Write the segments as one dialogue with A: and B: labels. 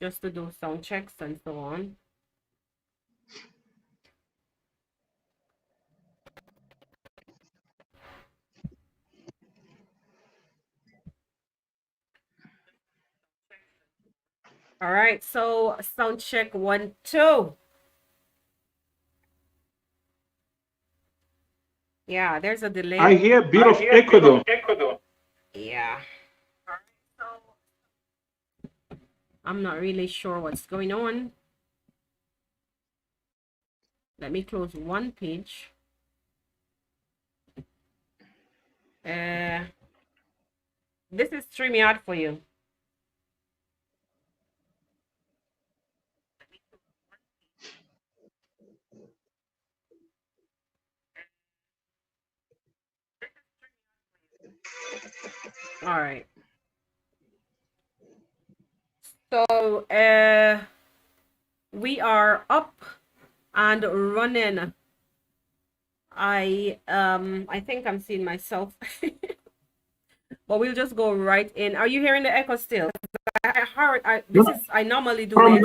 A: just to do sound checks and so on. All right, so sound check 1, 2. Yeah, there's a delay.
B: I hear a bit of echo though.
A: Yeah. So I'm not really sure what's going on. Let me close one page. This is StreamYard for you. All right. So we are up and running. I think I'm seeing myself. But we'll just go right in. Are you hearing the echo still? I normally do
B: From
A: this.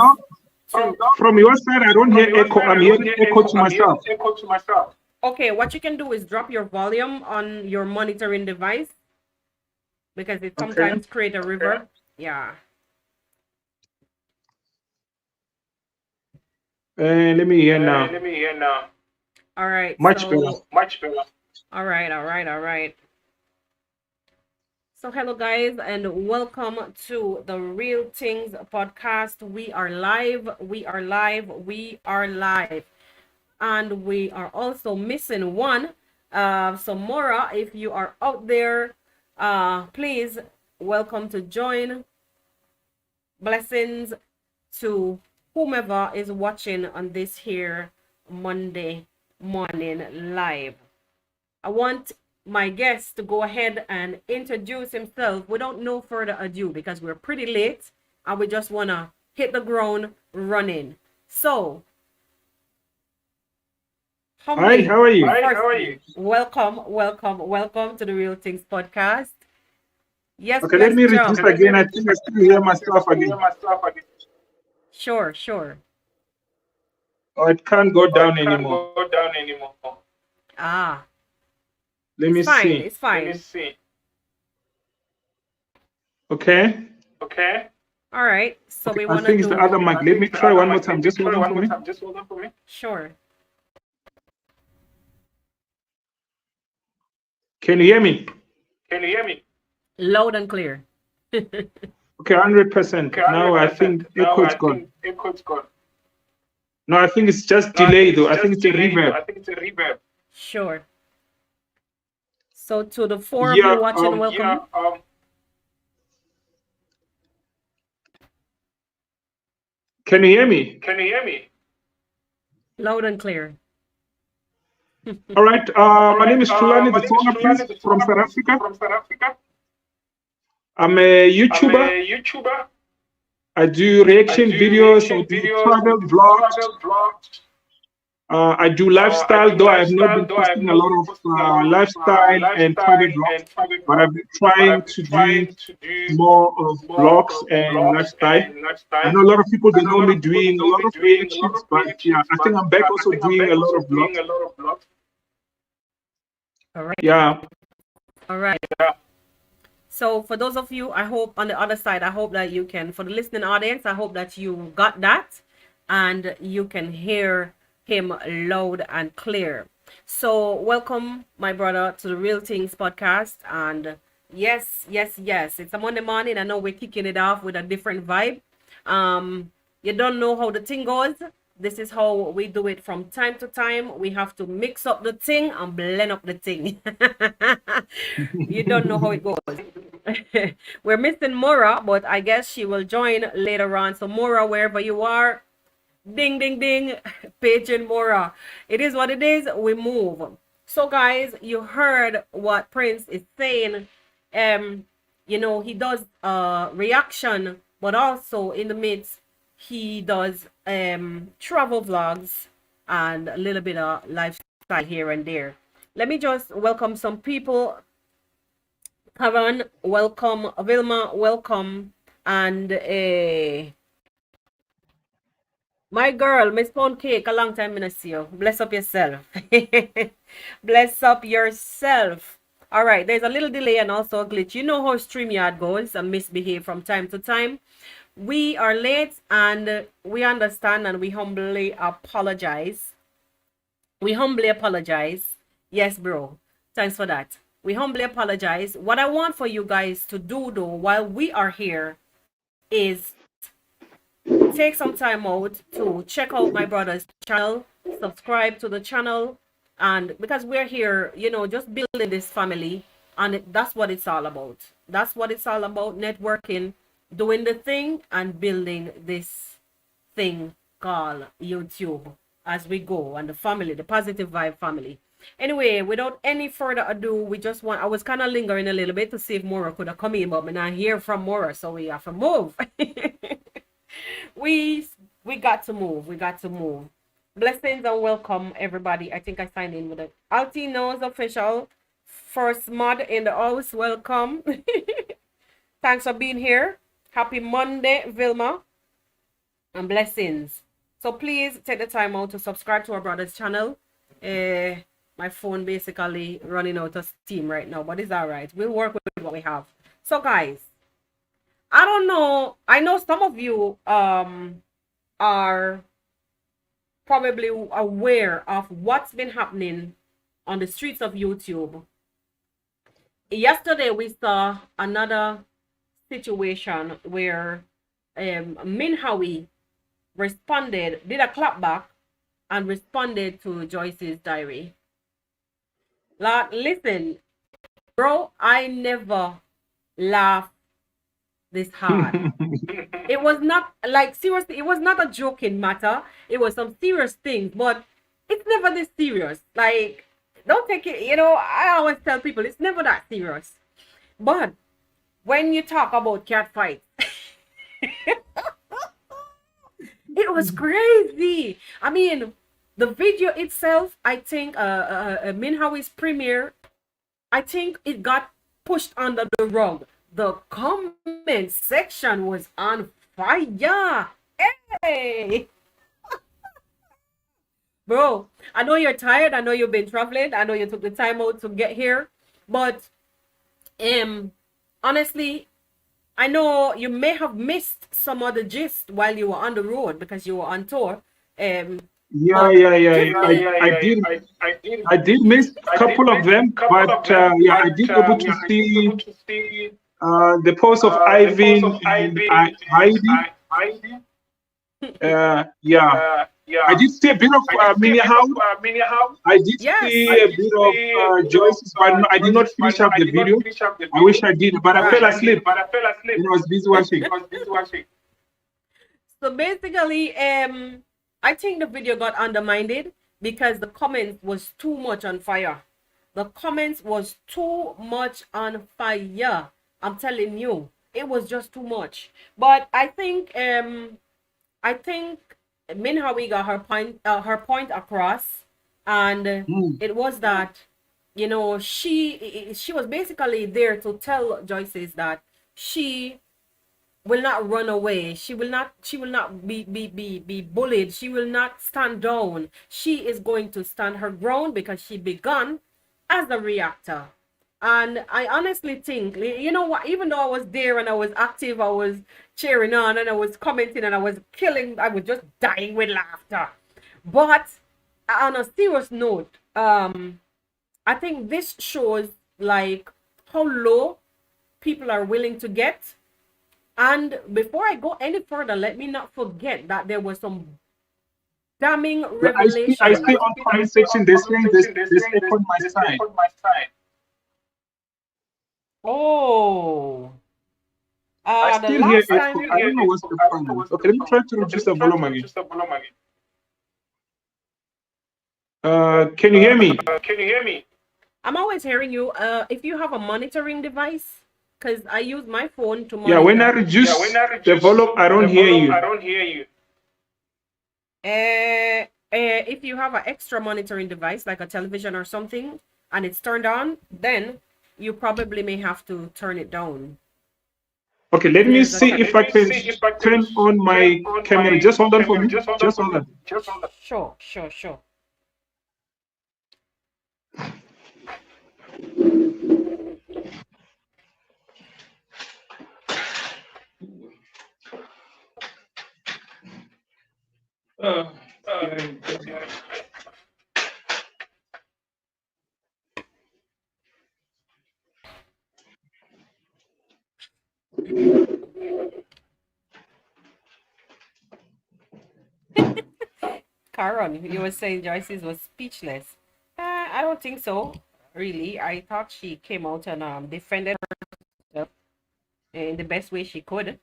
B: from your side, I don't hear echo. I'm hearing echo to myself.
A: Okay, what you can do is drop your volume on your monitoring device because it sometimes create a reverb. Yeah.
B: Let me hear now.
A: All right.
B: Much better.
A: All right. So hello guys and welcome to the Real Things podcast. We are live. And we are also missing one. So Mora, if you are out there, please welcome to join. Blessings to whomever is watching on this here Monday morning live. I want my guest to go ahead and introduce himself without no further ado because we're pretty late and we just want to hit the ground running. So,
B: Hi, how are you?
A: Welcome to the Real Things podcast. Yes,
B: okay, let me reduce again. I think I still hear myself again.
A: Sure.
B: Oh, it can't go down anymore.
A: Ah.
B: Let me see.
A: It's fine.
B: Okay.
A: All right. So we
B: I
A: want to
B: think it's the other mic. Let me try one more time. Just hold on for me.
A: Sure.
B: Can you hear me?
A: Loud and clear.
B: Okay, 100%. Now I think echo is gone. No, I think it's just delay though. I think it's a reverb.
A: Sure. So to the four of you watching, welcome.
B: Can you hear me?
A: Loud and clear.
B: All right. My name is Tulani the Solar Prince from South Africa. I'm a YouTuber. I do reaction videos. I do travel vlogs. I do lifestyle, though I have not been posting a lot of lifestyle and travel vlogs, but I've been trying to do more of vlogs and lifestyle. I know a lot of people, they know me doing a lot of reactions, but yeah, I think I'm back also doing a lot of vlogs.
A: All right.
B: Yeah.
A: All right. So for those of you, I hope on the other side, I hope that you can, for the listening audience, I hope that you got that and you can hear him loud and clear. So welcome, my brother, to the Real Things podcast. And yes, it's a Monday morning. I know we're kicking it off with a different vibe. You don't know how the thing goes. This is how we do it from time to time. We have to mix up the thing and blend up the thing. You don't know how it goes. We're missing Mora, but I guess she will join later on. So Mora, wherever you are, ding, ding, ding, Paige and Mora. It is what it is. We move. So guys, you heard what Prince is saying. He does reaction, but also in the midst, he does travel vlogs and a little bit of lifestyle here and there. Let me just welcome some people. Karan, welcome. Vilma, welcome. And My girl, Miss Pound Cake, a long time I see you. Bless up yourself. Bless up yourself. All right, there's a little delay and also a glitch. You know how StreamYard goes and misbehave from time to time. We are late and we understand and we humbly apologize. We humbly apologize. Yes, bro. Thanks for that. We humbly apologize. What I want for you guys to do though, while we are here, is take some time out to check out my brother's channel, subscribe to the channel, and because we're here, you know, just building this family, and that's what it's all about. That's what it's all about, networking, doing the thing, and building this thing called YouTube as we go, and the family, the Positive Vibe family. Anyway, without any further ado, I was kind of lingering a little bit to see if Maura could have come in, but we're not hear from Maura, so we have to move. we got to move. We got to move. Blessings and welcome, everybody. I think I signed in with it. Altino's official first mod in the house. Welcome. Thanks for being here. Happy Monday, Vilma. And blessings. So please take the time out to subscribe to our brother's channel. My phone basically running out of steam right now, but it's all right. We'll work with what we have. So guys, I don't know. I know some of you are probably aware of what's been happening on the streets of YouTube. Yesterday we saw another situation where Min Howie did a clapback and responded to Joyce's diary. Like, listen, bro, I never laughed this hard. It was not, like, seriously, it was not a joking matter. It was some serious things, but it's never this serious. Like, don't take it, you know, I always tell people it's never that serious. But when you talk about cat fights, it was crazy. I mean, the video itself, I think Min Howie's premiere, I think it got pushed under the rug. The comment section was on fire. Hey! Bro, I know you're tired. I know you've been traveling. I know you took the time out to get here. But honestly, I know you may have missed some of the gist while you were on the road because you were on tour.
B: I did miss a couple of them, but yeah, I did able to see the post of Ivan and Heidi. Yeah. I did see a bit of Mini How. I did see a bit of Joyce's, but I did not finish up the video. I wish I did, but I fell asleep. I was busy watching.
A: So basically, I think the video got undermined because the comments was too much on fire. The comments was too much on fire. I'm telling you, it was just too much. But I think Min Howie got her point across, and it was that, you know, she was basically there to tell Joyce's that she will not run away. She will not be bullied. She will not stand down. She is going to stand her ground because she began as a reactor. And I honestly think, you know what, even though I was there and I was active, I was cheering on and I was commenting and I was just dying with laughter. But on a serious note, I think this shows like how low people are willing to get. And before I go any further, let me not forget that there was some damning revelation.
B: I see on comment section this on my side.
A: Oh.
B: I still hear echo. I don't know what's the problem. Okay, let me try to reduce the volume again. Can you hear me?
A: I'm always hearing you. If you have a monitoring device, because I use my phone to monitor.
B: Yeah, when I reduce the volume, I don't hear you.
A: If you have an extra monitoring device, like a television or something, and it's turned on, then you probably may have to turn it down.
B: Okay, let me
A: There's a
B: see if I can turn on my camera. Just hold on for me. Just hold on.
A: Sure, sure, sure.
B: Yeah.
A: Karen, you were saying Joyce's was speechless. I don't think so, really. I thought she came out and defended herself in the best way she could,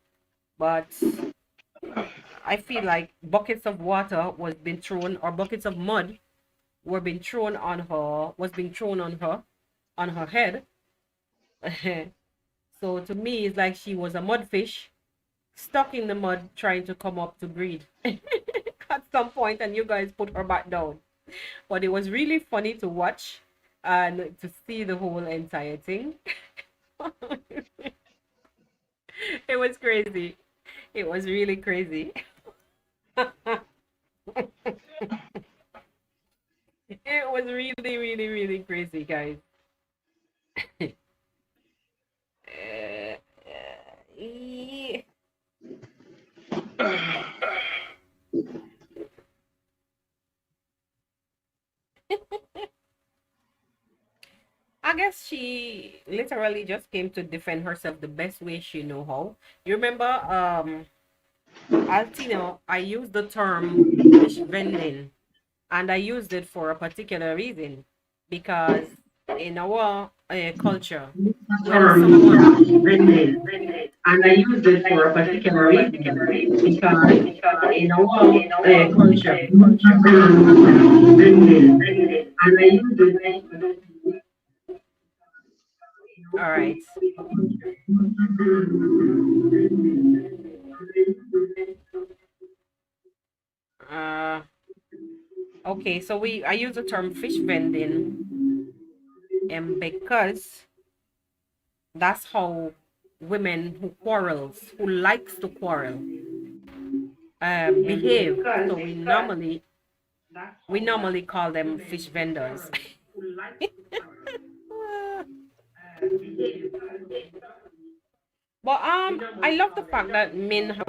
A: but I feel like buckets of water was being thrown, or buckets of mud were being thrown on her, was being thrown on her head. So to me, it's like she was a mudfish stuck in the mud trying to come up to breathe at some point, and you guys put her back down. But it was really funny to watch and to see the whole entire thing. It was crazy. It was really crazy. It was really, really, really crazy, guys. Uh, uh, I guess she literally just came to defend herself the best way she know how. You remember, Altino, I used the term fish vending, and I used it for a particular reason, because in our culture, when
C: Term
A: someone,
C: vending, and I use it for a particular reason because in our culture, term vending, and I use it.
A: all right, uh, okay, so I use the term fish vending, and because that's how women who quarrels, who likes to quarrel, behave. So we normally call them fish vendors. But I love the fact that men have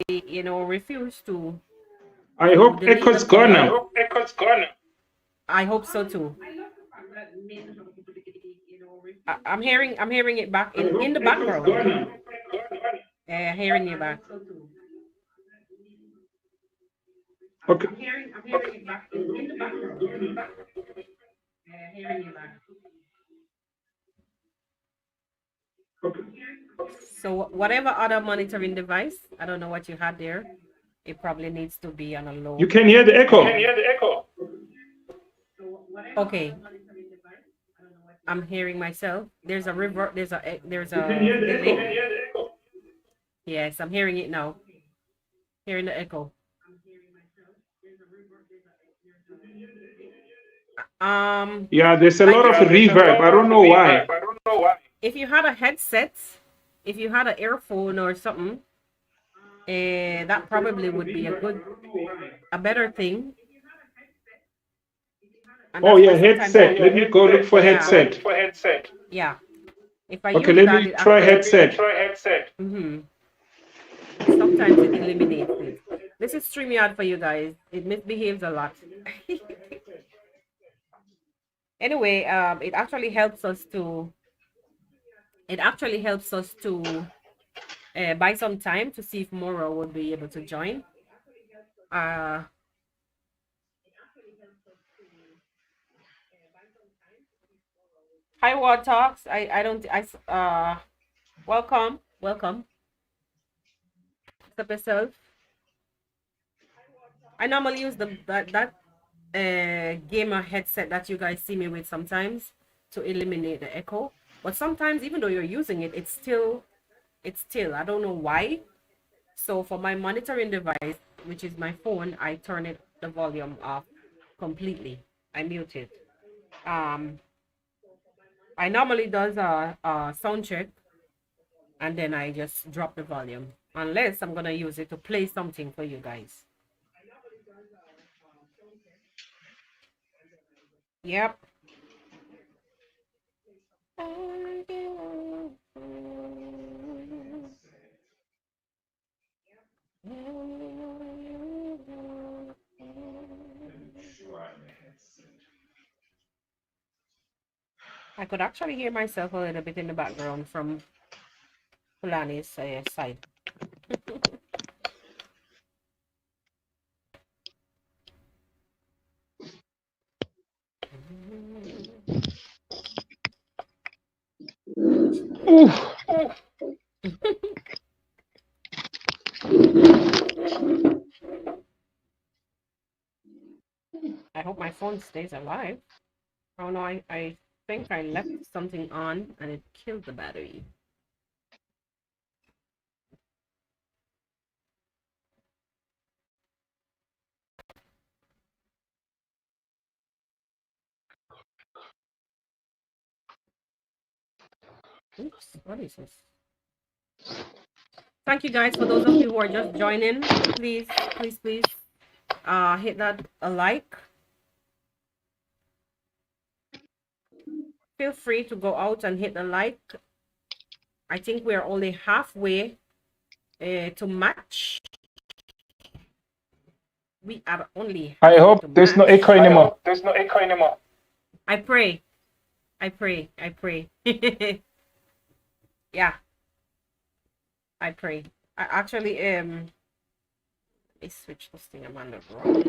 A: really, refused
B: I
A: to
B: hope
A: delete the
B: Echo's gone
A: comment.
B: now.
A: I hope so too. I'm hearing it back in the background. Hearing you back.
B: Okay.
A: I'm hearing it back in the background. Hearing you back.
B: Okay.
A: So whatever other monitoring device, I don't know what you had there. It probably needs to be on a low.
B: You can hear the echo.
A: Okay. I'm hearing myself. There's a reverb. There's a delay. Yes, I'm hearing it now. Hearing the echo.
B: Yeah, there's a
A: like
B: lot of
A: if
B: reverb. I don't know why.
A: if you had a headset, if you had an earphone or something, that probably would be a better thing. And
B: Oh
A: that's why
B: yeah,
A: sometimes
B: headset. Let me go look for
A: yeah,
B: headset.
A: yeah. If I
B: Okay,
A: use
B: let
A: that,
B: me
A: it
B: try
A: actually,
B: headset.
A: sometimes it eliminates it. This is StreamYard for you guys. It misbehaves a lot. Anyway, it actually helps us to buy some time to see if Mora would be able to join. Uh, Hi, War Talks. I don't, welcome, welcome. What's up yourself? I normally use that gamer headset that you guys see me with sometimes to eliminate the echo. But sometimes, even though you're using it, it's still, I don't know why. So for my monitoring device, which is my phone, I turn the volume off completely. I mute it. I normally does a sound check and then I just drop the volume, unless I'm gonna use it to play something for you guys. Yep. I could actually hear myself a little bit in the background from Fulani's side. I hope my phone stays alive. Oh no, I think I left something on and it killed the battery. Oops, what is this? Thank you guys for those of you who are just joining. Please hit that a like. Feel free to go out and hit the like. I think we're only halfway to match. We are only.
B: I hope there's no echo anymore.
A: I pray. Yeah. I pray. I actually let me switch this thing. I'm on the wrong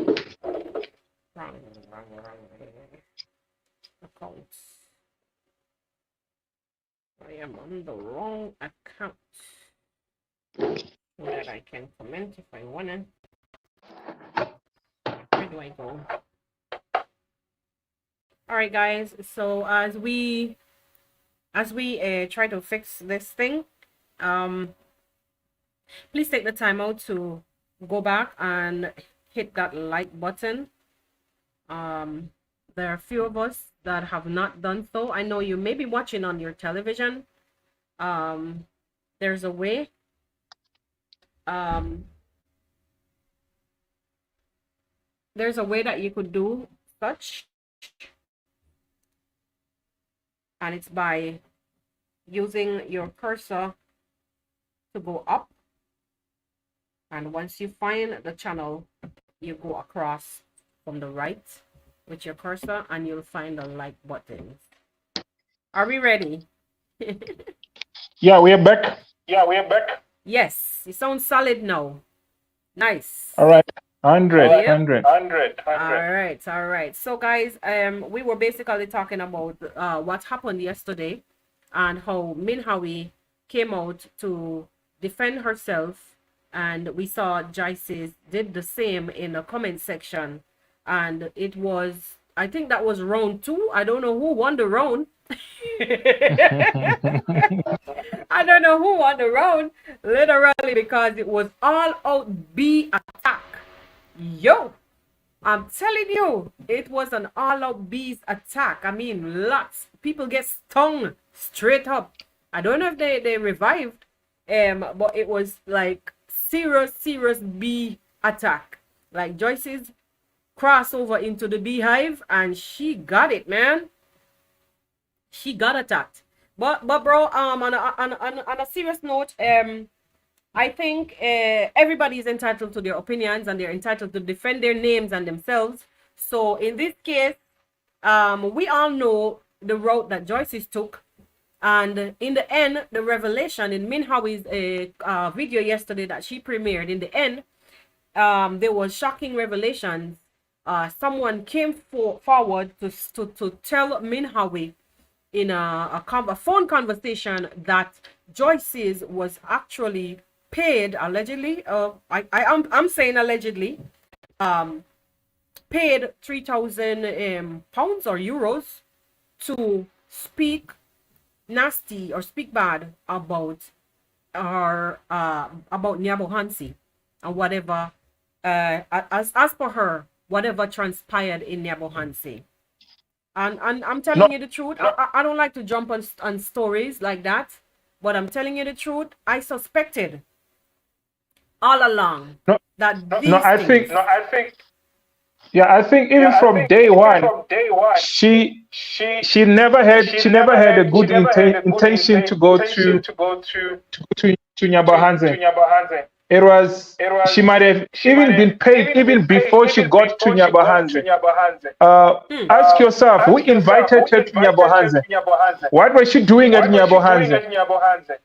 A: accounts. I am on the wrong account. So that I can comment if I wanna. Where do I go? All right, guys. So as we try to fix this thing, please take the time out to go back and hit that like button. There are a few of us that have not done so. I know you may be watching on your television. There's a way. There's a way that you could do such, and it's by using your cursor to go up, and once you find the channel, you go across from the right with your cursor and you'll find the like button. Are we ready?
B: Yeah, we are back.
A: Yes, you sound solid now. Nice.
B: All right. 100.
A: All right. So guys, we were basically talking about what happened yesterday and how Minhawi came out to defend herself, and we saw Joyce's did the same in the comment section, and it was, I think that was round 2. I don't know who won the round. I don't know who won the round, literally, because it was all out B attack. Yo, I'm telling you, it was an all-out bees attack. I mean, lots people get stung straight up. I don't know if they revived, but it was like serious bee attack. Like Joyce's crossover into the beehive, and she got it, man. She got attacked. But bro, on a serious note, I think everybody is entitled to their opinions, and they're entitled to defend their names and themselves. So in this case, we all know the route that Joyce's took, and in the end, the revelation in Minhawi's video yesterday that she premiered, in the end, there was shocking revelations. Someone came forward to tell Minhawi in a phone conversation that Joyce's was actually paid allegedly. I'm saying allegedly. Paid 3,000 pounds or euros to speak nasty or speak bad about her about Nyabohansi and whatever as per her, whatever transpired in Nyabohansi. And I'm telling you the truth. I don't like to jump on stories like that, But I'm telling you the truth, I suspected all along that these
B: I
A: things.
B: think yeah, I think even from day one, she never had a good intention to go to Nyabohanse. It was, she might have even been paid even before she got to Nyabohanse. Ask yourself, who invited her to Nyabohanse? What was she doing at Nyabohanse?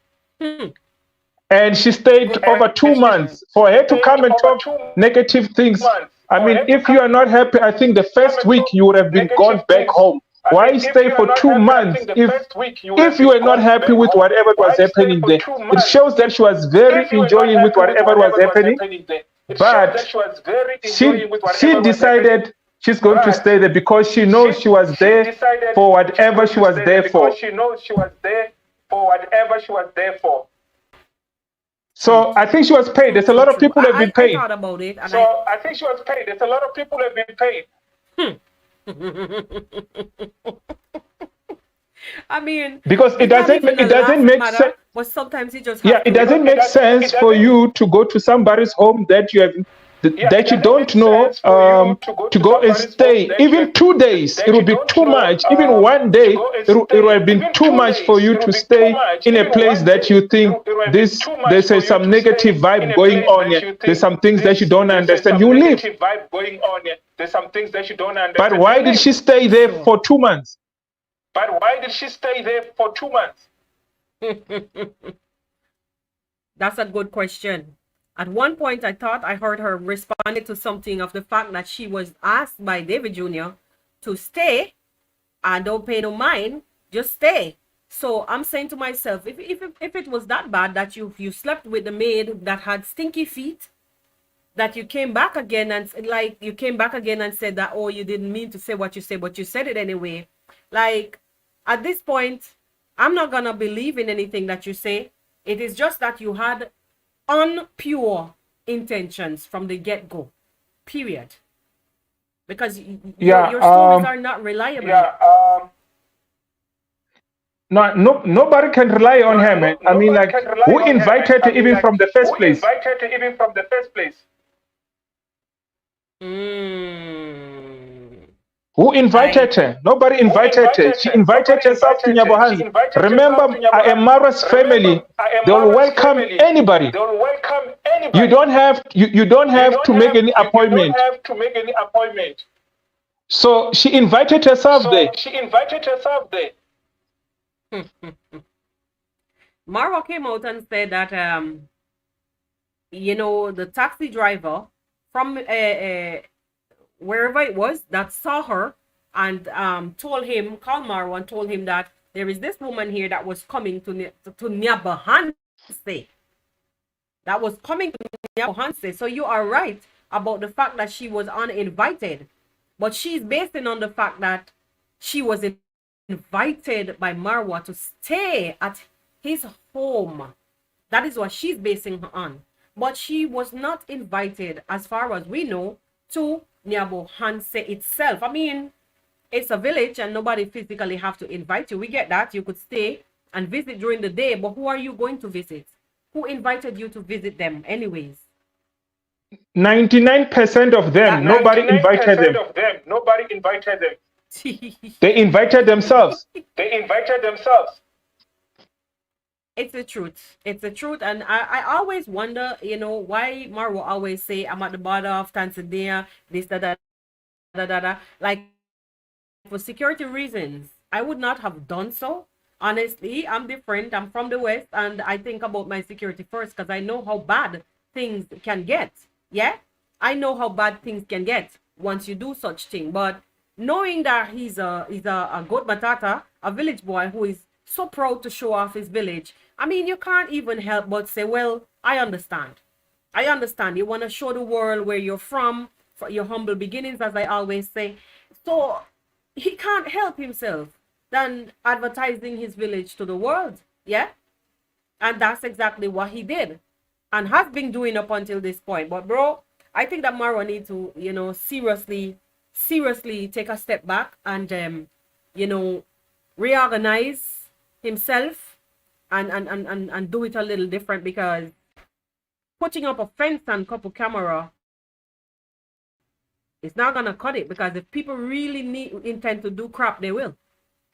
B: And she stayed over 2 months. For her to come and talk negative things, I mean, if you are not happy, I think the first week you would have been gone back home. Why stay for 2 months if you were not happy with whatever was happening there? It shows that she was very enjoying with whatever was happening, but she decided she's going to stay there because she knows she was there for whatever she was there for. So I think she was paid. There's a lot of people who have been paid.
A: I thought about it. And
B: I think she was paid. There's a lot of people who have been paid.
A: I mean,
B: because it doesn't make sense.
A: But sometimes you just
B: it doesn't make sense for you to go to somebody's home that you have that you don't know to go and stay even 2 days. It will be too much. Even 1 day, it will have been too much for you to stay in a place that you think there's some negative vibe going on here. There's some things that you don't understand. You leave. But why did she stay there for 2 months?
A: That's a good question. At one point, I thought I heard her responding to something of the fact that she was asked by David Jr. to stay and don't pay no mind, just stay. So I'm saying to myself, if it was that bad that you slept with the maid that had stinky feet, that you came back again and said that, oh, you didn't mean to say what you said, but you said it anyway. Like, at this point, I'm not gonna believe in anything that you say. It is just that you had unpure intentions from the get-go, period. Because your stories are not reliable.
B: Nobody can rely on her, man. I mean, like, who invited her even from the first place? Who invited her? Nobody invited her. She invited herself to Nyabohanse. Remember, Marwa's family, they'll welcome anybody. You don't have to make any appointment. So she invited herself there.
A: Marwa came out and said that the taxi driver from wherever it was that saw her and called Marwa and told him that there is this woman here that was coming to Nyabohanse. That was coming to Nyabohanse. So you are right about the fact that she was uninvited, but she's basing on the fact that she was invited by Marwa to stay at his home. That is what she's basing her on. But she was not invited, as far as we know, to Nyabohanse itself. I mean, it's a village and nobody physically have to invite you. We get that. You could stay and visit during the day, but who are you going to visit? Who invited you to visit them anyways?
B: 99% of them, nobody invited them. They invited themselves.
A: It's the truth. It's the truth. And I always wonder, why Marwa always say, I'm at the border of Tanzania, this, that. Like, for security reasons, I would not have done so. Honestly, I'm different. I'm from the West, and I think about my security first because I know how bad things can get. Yeah? I know how bad things can get once you do such thing. But knowing that he's a good matata, a village boy who is so proud to show off his village, I mean, you can't even help but say, well, I understand. You want to show the world where you're from, for your humble beginnings, as I always say. So he can't help himself than advertising his village to the world. Yeah? And that's exactly what he did and has been doing up until this point. But bro, I think that Marwa needs to, seriously take a step back and, reorganize himself and do it a little different, because putting up a fence and couple camera, it's not gonna cut it, because if people really intend to do crap, they will.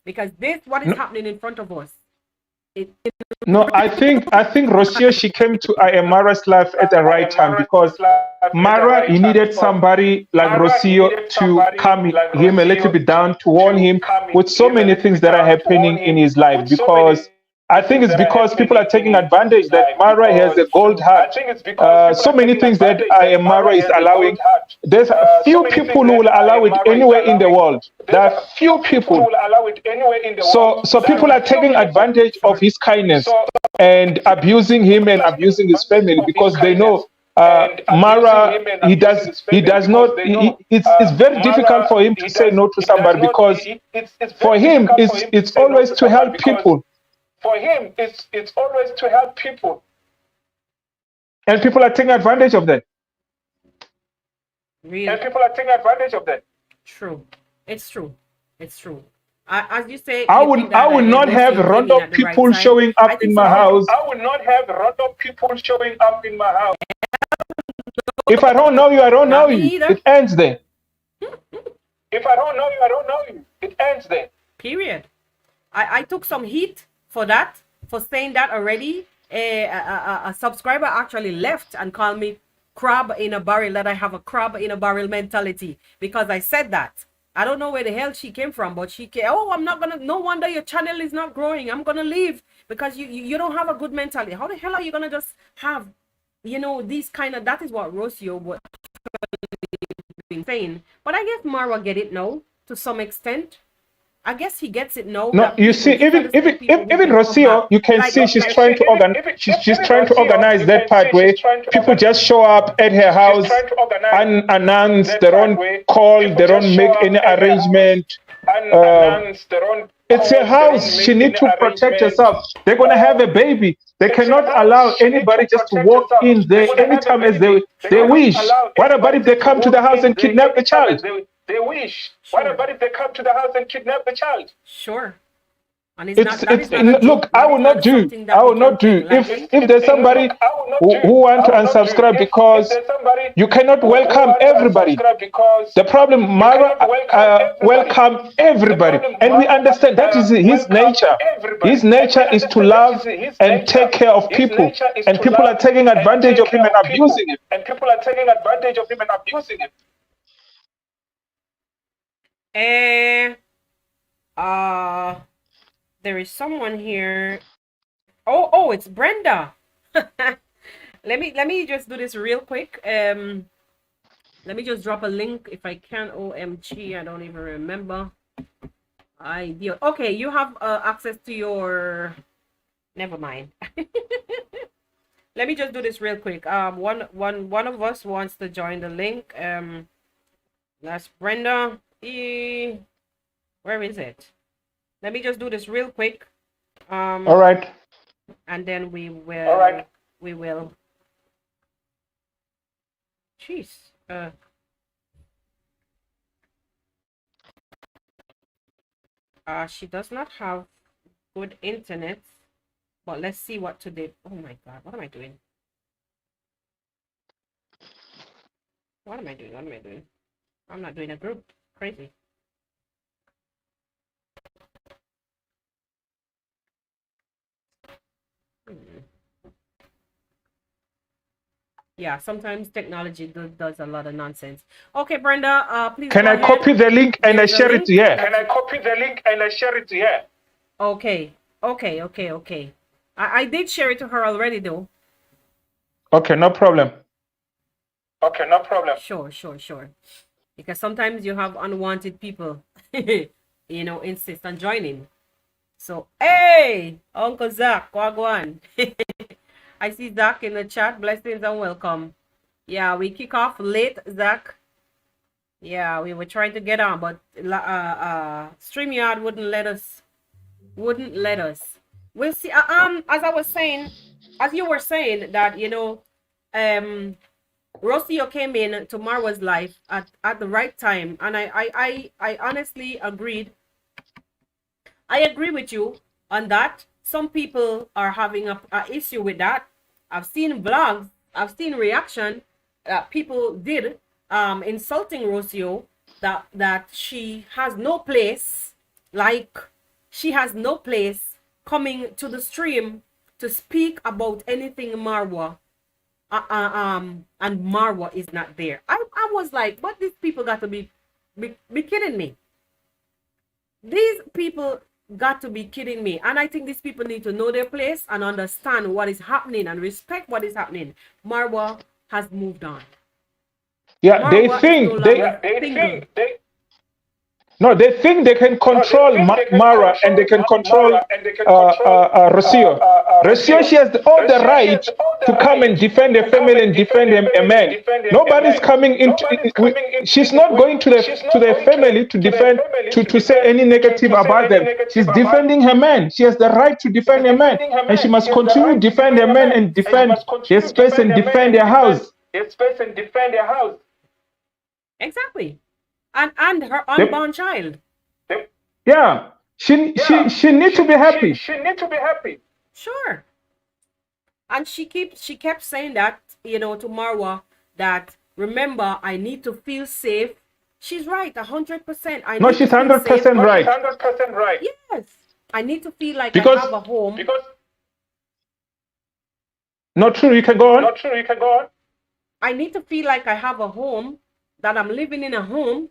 A: Because this what is happening in front of us.
B: No, I think Rocio, she came to Mara's life at the right time, because Mara, he needed somebody like Rocio to calm him a little bit down, to warn him with so many things that are happening in his life. Because I think it's because people are taking advantage that Mara has a gold heart. So many things that Mara is allowing. There's a few people who will allow it anywhere in the world. There are few people. So people are taking advantage of his kindness and abusing him and abusing his family, because they know Mara, he does not, it's very difficult for him to say no to somebody, because for him, it's always to help people.
D: For him, it's always to help people.
B: And people are taking advantage of that.
A: Really?
D: And people are taking advantage of that.
A: True. It's true. It's true. As you say,
B: I will not have random people showing up in my house.
D: I will not have random people showing up in my house.
B: If I don't know you, I don't know you. It ends there.
D: If I don't know you, I don't know you. It ends there.
A: Period. I took some heat for that, for saying that already. A subscriber actually left and called me crab in a barrel, that I have a crab in a barrel mentality, because I said that. I don't know where the hell she came from, but she came, oh, I'm not gonna, no wonder your channel is not growing, I'm gonna leave because you don't have a good mentality. How the hell are you gonna just have, you know, these kind of, that is what Rocio was saying. But I guess Mara get it now to some extent. I guess he gets it now.
B: No, you see, even Rocio, you can see she's trying to organize that part where people just show up at her house unannounced, they don't call, they don't make any arrangement. It's a house. She needs to protect herself. They're gonna have a baby. They cannot allow anybody just to walk in there anytime as they wish. What about if they come to the house and kidnap the child?
D: They wish. Sure. What about if they come to the house and kidnap the child?
A: Sure. And
B: look, I will not do. If there's somebody who want to unsubscribe, because you cannot welcome everybody. The problem, Mara, welcome everybody, and we understand that is his nature. His nature is to love and take care of people, and people are taking advantage of him and abusing him.
A: There is someone here. Oh, it's Brenda. let me just do this real quick. Let me just drop a link if I can. OMG, I don't even remember. Okay, you have access to your, never mind. Let me just do this real quick. One of us wants to join the link. That's Brenda. Where is it? Let me just do this real quick.
B: All right.
A: And then we will.
D: All right.
A: We will. Jeez. She does not have good internet, but let's see what to do. Oh my God, what am I doing? What am I doing? I'm not doing a group. Crazy. Yeah, sometimes technology does a lot of nonsense. Okay, Brenda, please.
B: Can I copy the link and I share it here?
A: Okay. I did share it to her already, though.
B: Okay, no problem.
A: Sure. Because sometimes you have unwanted people, you know, insist on joining. So, hey, Uncle Zach, Wagwan. I see Zach in the chat. Blessings and welcome. Yeah, we kick off late, Zach. Yeah, we were trying to get on, but StreamYard wouldn't let us. We'll see. As I was saying, as you were saying that, you know, Rocio came in to Marwa's life at the right time, and I honestly agreed. I agree with you on that. some people are having a issue with that. I've seen vlogs, I've seen reaction that people did insulting Rocio, that she has no place, like she has no place coming to the stream to speak about anything Marwa. And Marwa is not there. I was like, but these people got to be kidding me. These people got to be kidding me. And I think these people need to know their place and understand what is happening and respect what is happening. Marwa has moved on.
B: Yeah,
A: Marwa
B: they
A: is
B: think
A: no
B: they
A: longer single.
B: no, they think they can control Mara and they can control Rocio. Rocio, she has all the right to come and defend her family and defend a man. Nobody's coming into. She's not going to their family to defend to say any negative about them. She's defending her man. She has the right to defend her man, and she must continue to defend her man and defend their space and defend their house.
A: Exactly. And her unborn child.
B: Yeah, she needs to be happy.
A: Sure. And she kept saying that, to Marwa, that remember, I need to feel safe. She's right, 100%.
B: No, she's 100% right.
A: Yes. I need to feel like
B: Because-
A: I have a home.
B: Not true, you can go on.
A: I need to feel like I have a home, that I'm living in a home.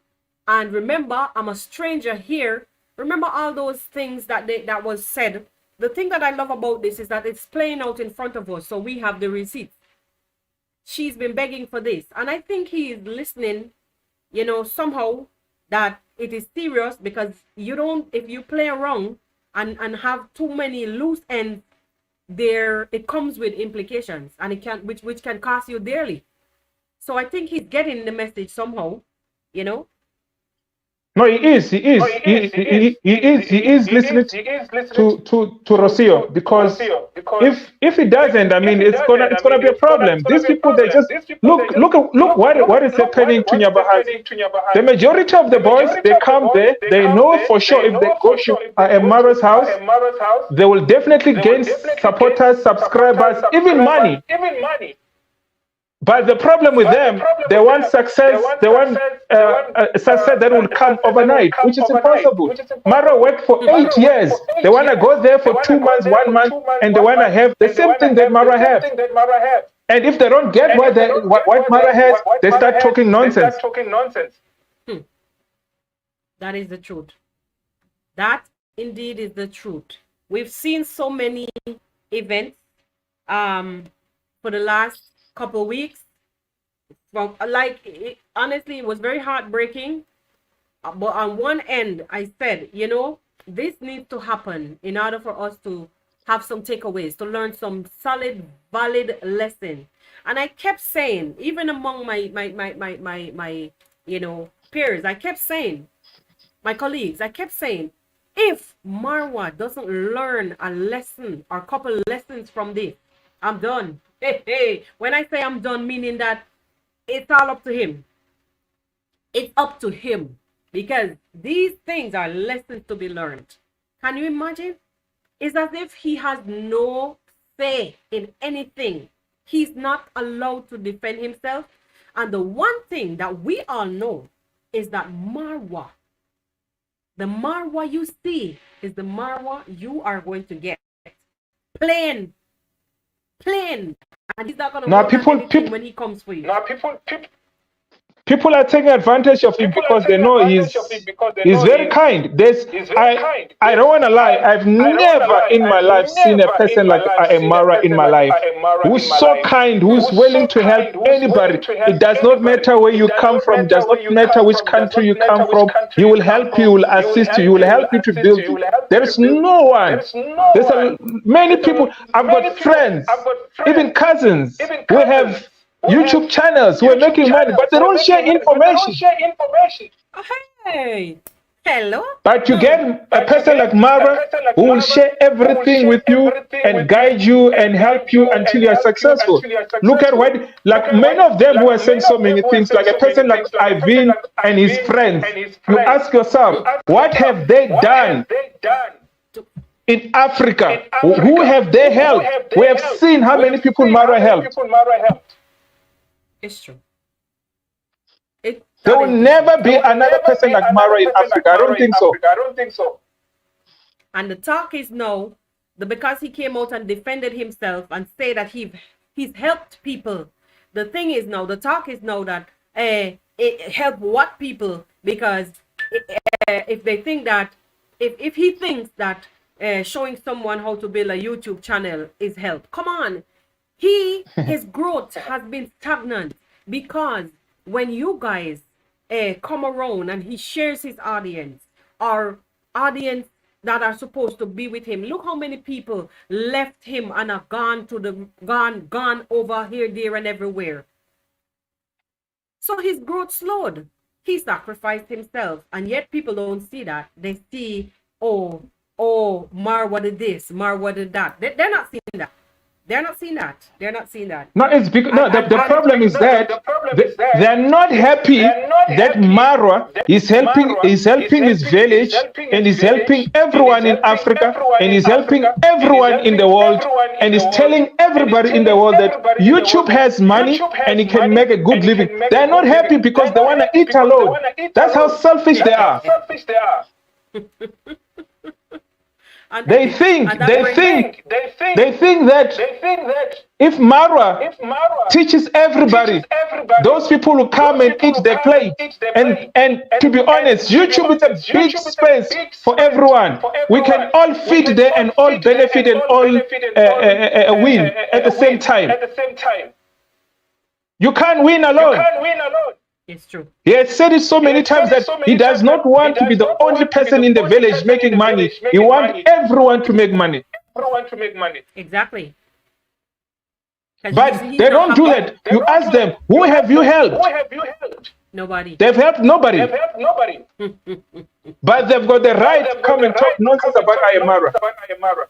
A: And remember, I'm a stranger here. Remember all those things that was said. The thing that I love about this is that it's playing out in front of us, so we have the receipts. She's been begging for this, and I think he is listening, somehow, that it is serious, because if you play around and have too many loose ends, it comes with implications, and it can which can cost you dearly. So I think he's getting the message somehow,
B: No, he is listening to Rocio, because if he doesn't, I mean, it's gonna be a problem. These people, they just look what is happening to Nyabahas. The majority of the boys, they come there, they know for sure if they go to Mara's house, they will definitely gain supporters, subscribers, even money. But the problem with them, they want success, they want success that will come overnight, which is impossible. Mara worked for 8 years. They want to go there for 2 months, 1 month, and they want to have the same thing that Mara has. And if they don't get what Mara has, they start talking nonsense.
A: That is the truth. That indeed is the truth. We've seen so many events for the last couple weeks. Well, honestly, it was very heartbreaking. But on one end, I said, this needs to happen in order for us to have some takeaways, to learn some solid, valid lesson. And I kept saying, even among my peers, I kept saying, my colleagues, I kept saying, if Marwa doesn't learn a lesson or a couple lessons from this, I'm done. Hey, when I say I'm done, meaning that it's all up to him. It's up to him, because these things are lessons to be learned. Can you imagine? It's as if he has no say in anything. He's not allowed to defend himself. And the one thing that we all know is that Marwa, the Marwa you see, is the Marwa you are going to get. Plain. And he's not going to want when he comes for you.
B: People are taking advantage of him because they know he's very kind. I don't want to lie. I've never in my life seen a person like Mara in my life, who's so kind, who's willing to help anybody. It does not matter where you come from. It does not matter which country you come from. He will help you, will assist you, he will help you to build you. There is no one. There's many people. I've got friends, even cousins, who have YouTube channels who are making money, but they don't share information.
A: Hey, hello.
B: But you get a person like Mara who will share everything with you and guide you and help you until you are successful. Look at like many of them who are saying so many things, like a person like Ivan and his friends. You ask yourself, what have they done in Africa, who have they helped? We have seen how many people Marwa helped.
A: It's true.
B: There will never be another person like Marwa in Africa. I don't think so.
A: And the talk is now, because he came out and defended himself and say that he's helped people. The thing is now, the talk is now that it help what people, because if they think that, if he thinks that showing someone how to build a YouTube channel is help, come on. His growth has been stagnant, because when you guys come around and he shares his audience, or audience that are supposed to be with him, look how many people left him and are gone over here, there, and everywhere. So his growth slowed. He sacrificed himself, and yet people don't see that. They see, oh, Marwa did this, Marwa did that. They're not seeing that. They're not seeing that.
B: No, it's because the problem is that they're not happy that Marwa is helping his village, and is helping everyone in Africa, and is helping everyone in the world, and is telling everybody in the world that YouTube has money and he can make a good living. They're not happy because they want to eat alone. That's how selfish they are. They think that if Marwa teaches everybody, those people will come and eat their plate. And to be honest, YouTube is a big space for everyone. We can all fit there and all benefit and all win at the same time. You can't win alone.
A: It's true.
B: He has said it so many times that he does not want to be the only person in the village making money. He wants everyone to make money.
A: Exactly.
B: But they don't do that. You ask them, who have you helped?
A: Nobody.
B: They've helped nobody. But they've got the right to come and talk nonsense about Ayamara.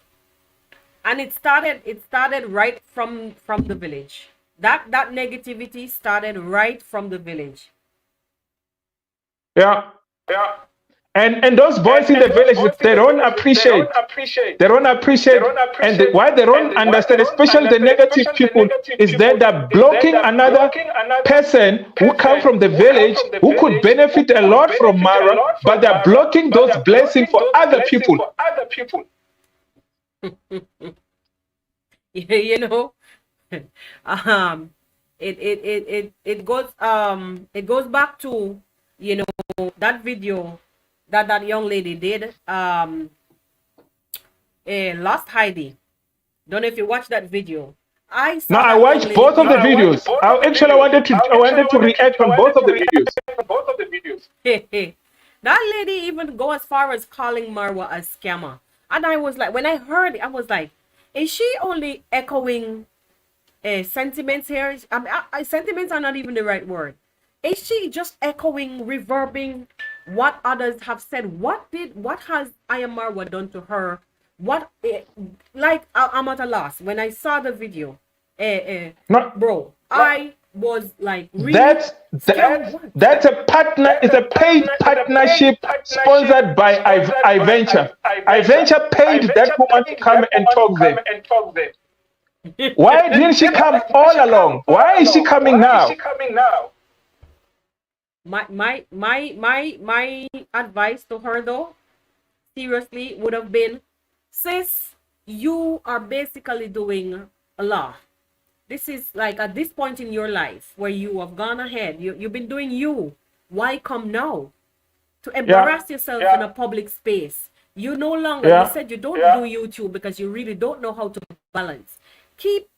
A: And it started right from the village. That negativity started right from the village.
B: Yeah. And those boys in the village, they don't appreciate. They don't appreciate. And why they don't understand, especially the negative people, is that they're blocking another person who come from the village, who could benefit a lot from Marwa, but they're blocking those blessings for other people.
A: You know, it goes back to, you know, that video that young lady did, Lost Heidi. Don't know if you watched that video. I
B: watched both of the videos. I wanted to react on both of the videos.
A: That lady even go as far as calling Marwa a scammer. And I was like, when I heard it, I was like, is she only echoing sentiments here? Sentiments are not even the right word. Is she just echoing, reverbing what others have said? What has Marwa done to her? I'm at a loss. When I saw the video, I was like, really?
B: That's a partner. It's a paid partnership sponsored by iVenture. iVenture paid that woman to come and talk there. Why didn't she come all along? Why is she coming now?
A: My advice to her, though, seriously, would have been, sis, you are basically doing a lot. This is like at this point in your life where you have gone ahead, you've been doing you. Why come now to embarrass yourself in a public space? You no longer, you said you don't do YouTube because you really don't know how to balance. Keep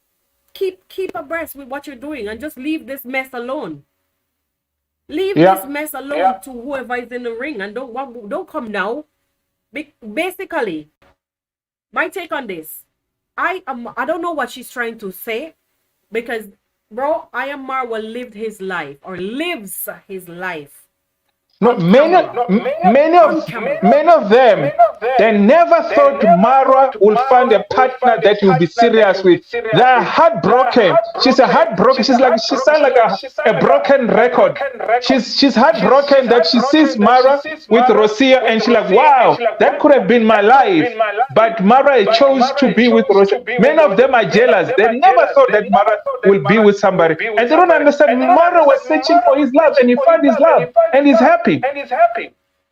A: abreast with what you're doing and just leave this mess alone. Leave this mess alone to whoever is in the ring, and don't come now. Basically, my take on this, I don't know what she's trying to say, because bro, Marwa lived his life, or lives his life.
E: No, many of them, they never thought Mara will find a partner that you'll be serious with. They're heartbroken. She's a heartbroken. She sounds like a broken record. She's heartbroken that she sees Mara with Rosia and she's like, wow, that could have been my life. But Mara chose to be with Rosia. Many of them are jealous. They never thought that Mara will be with somebody. And they don't understand. Mara was searching for his love and he found his love and he's happy.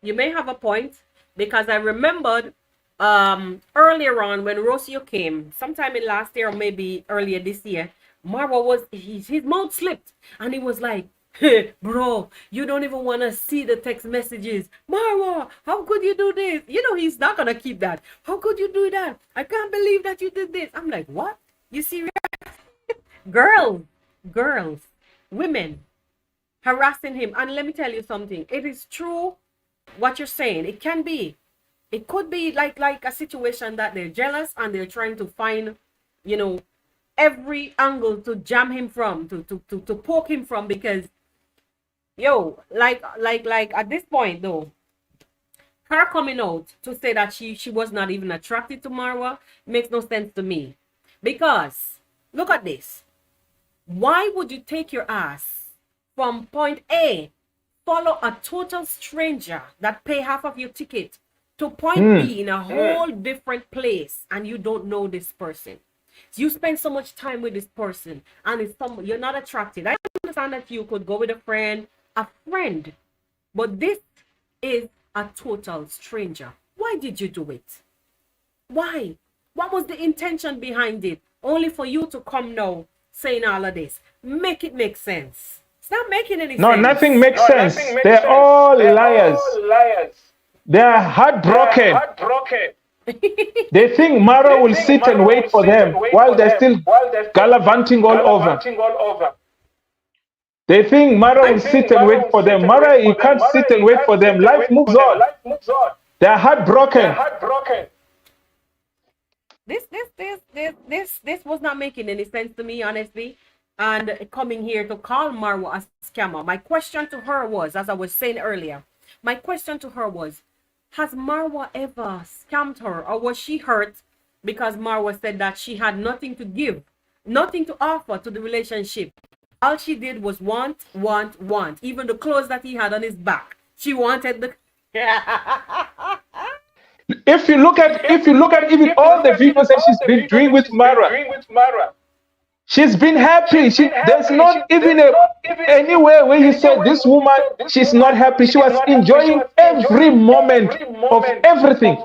A: You may have a point, because I remembered earlier on when Rocio came, sometime in last year or maybe earlier this year, Marwa was, his mouth slipped and he was like, hey, bro, you don't even want to see the text messages. Marwa, how could you do this? You know, he's not going to keep that. How could you do that? I can't believe that you did this. I'm like, what? You serious? Girls, women harassing him. And let me tell you something. It is true what you're saying. It can be. It could be like a situation that they're jealous and they're trying to find, you know, every angle to jam him from, to poke him from, because, yo, like at this point though, her coming out to say that she was not even attracted to Marwa makes no sense to me. Because, look at this. Why would you take your ass from point A, follow a total stranger that pay half of your ticket, to point B in a whole different place, and you don't know this person? You spend so much time with this person and it's you're not attracted. I understand that you could go with a friend, but this is a total stranger. Why did you do it? Why? What was the intention behind it? Only for you to come now saying all of this. Make it make sense. It's not making any sense.
E: No, nothing makes sense. They're all liars. They're heartbroken. They think Mara will sit and wait for them while they're still gallivanting all over. They think Mara will sit and wait for them. Mara, you can't sit and wait for them. Life moves on. They're heartbroken.
A: This was not making any sense to me, honestly. And coming here to call Marwa a scammer. My question to her was, as I was saying earlier, my question to her was, has Marwa ever scammed her, or was she hurt because Marwa said that she had nothing to give, nothing to offer to the relationship? All she did was want. Even the clothes that he had on his back, she wanted the.
E: If you look at even all the videos that she's been doing with Mara, she's been happy. There's not even anywhere where you said this woman, she's not happy. She was enjoying every moment of everything.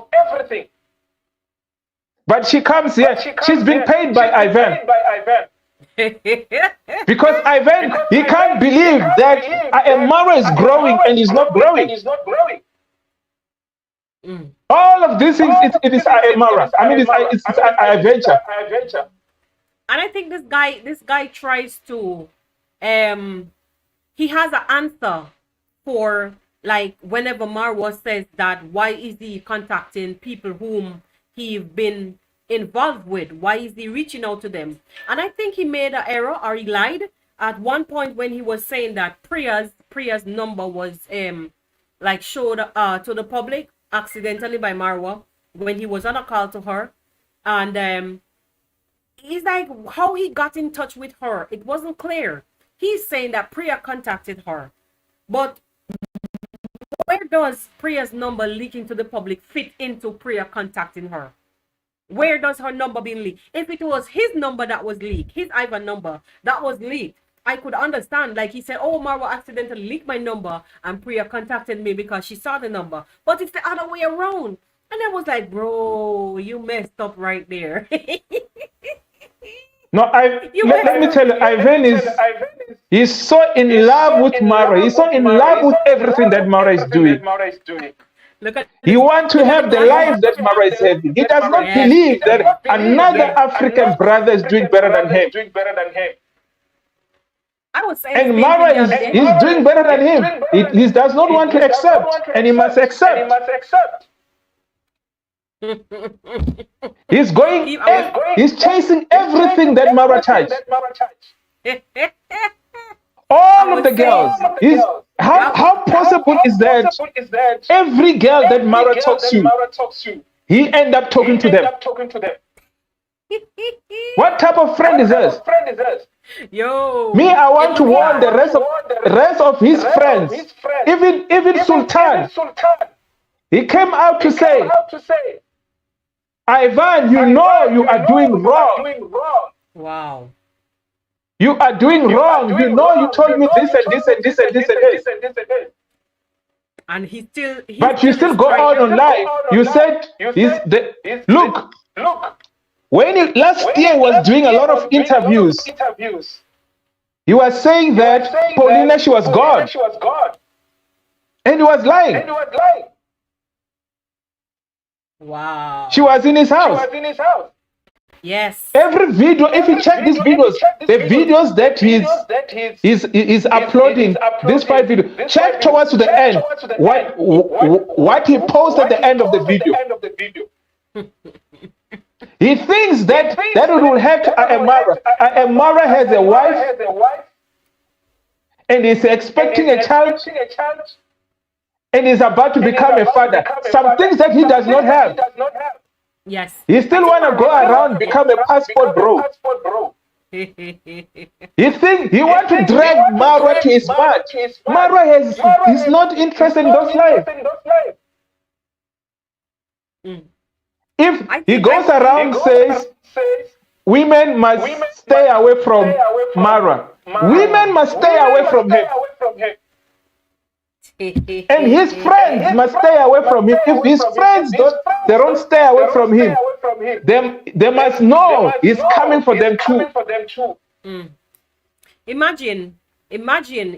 E: But she comes here, she's been paid by Ivan. Because Ivan, he can't believe that Mara is growing and he's not growing. All of these things, it is Mara. I mean, it's adventure.
A: And I think this guy tries to, he has an answer for, like, whenever Marwa says that, why is he contacting people whom he's been involved with? Why is he reaching out to them? And I think he made an error, or he lied at one point when he was saying that Priya's number was, like, showed to the public accidentally by Marwa when he was on a call to her. And, he's like, how he got in touch with her, it wasn't clear. He's saying that Priya contacted her, but where does Priya's number leaking to the public fit into Priya contacting her? Where does her number being leaked? If it was his number that was leaked, his Ivan number that was leaked, I could understand. Like he said, oh, Marwa accidentally leaked my number and Priya contacted me because she saw the number. But it's the other way around. And I was like, bro, you messed up right there.
E: No, let me tell you, Ivan he's so in love with Mara. He's so in love with everything that Mara is doing. He wants to have the life that Mara is having. He does not believe that another African brother is doing better than him.
A: I was saying,
E: and Mara is doing better than him. He does not want to accept, and he must accept. He's chasing everything that Mara touched. All of the girls. How possible is that every girl that Mara talks to, he end up talking to them? What type of friend is this?
A: Yo.
E: Me, I want to warn the rest of his friends. Even Sultan. He came out to say, Ivan, you know you are doing wrong.
A: Wow.
E: You are doing wrong. You know you told me this and this and this and this and this.
A: And he still.
E: But you still go out on live. You said, look, when he last year was doing a lot of interviews, he was saying that Paulina, she was God. And he was lying.
A: Wow.
E: She was in his house.
A: Yes.
E: Every video, if you check these videos, the videos that he's uploading, these 5 videos, check towards the end what he posted at the end of the video. He thinks that will help Amara. Amara has a wife and is expecting a child and is about to become a father. Some things that he does not have.
A: Yes.
E: He still want to go around become a passport bro. He think he want to drag Mara to his match. Mara is not interested in those life. If he goes around says women must stay away from Mara, women must stay away from him. And his friends must stay away from him. If his friends don't stay away from him, they must know he's coming for them too.
A: Imagine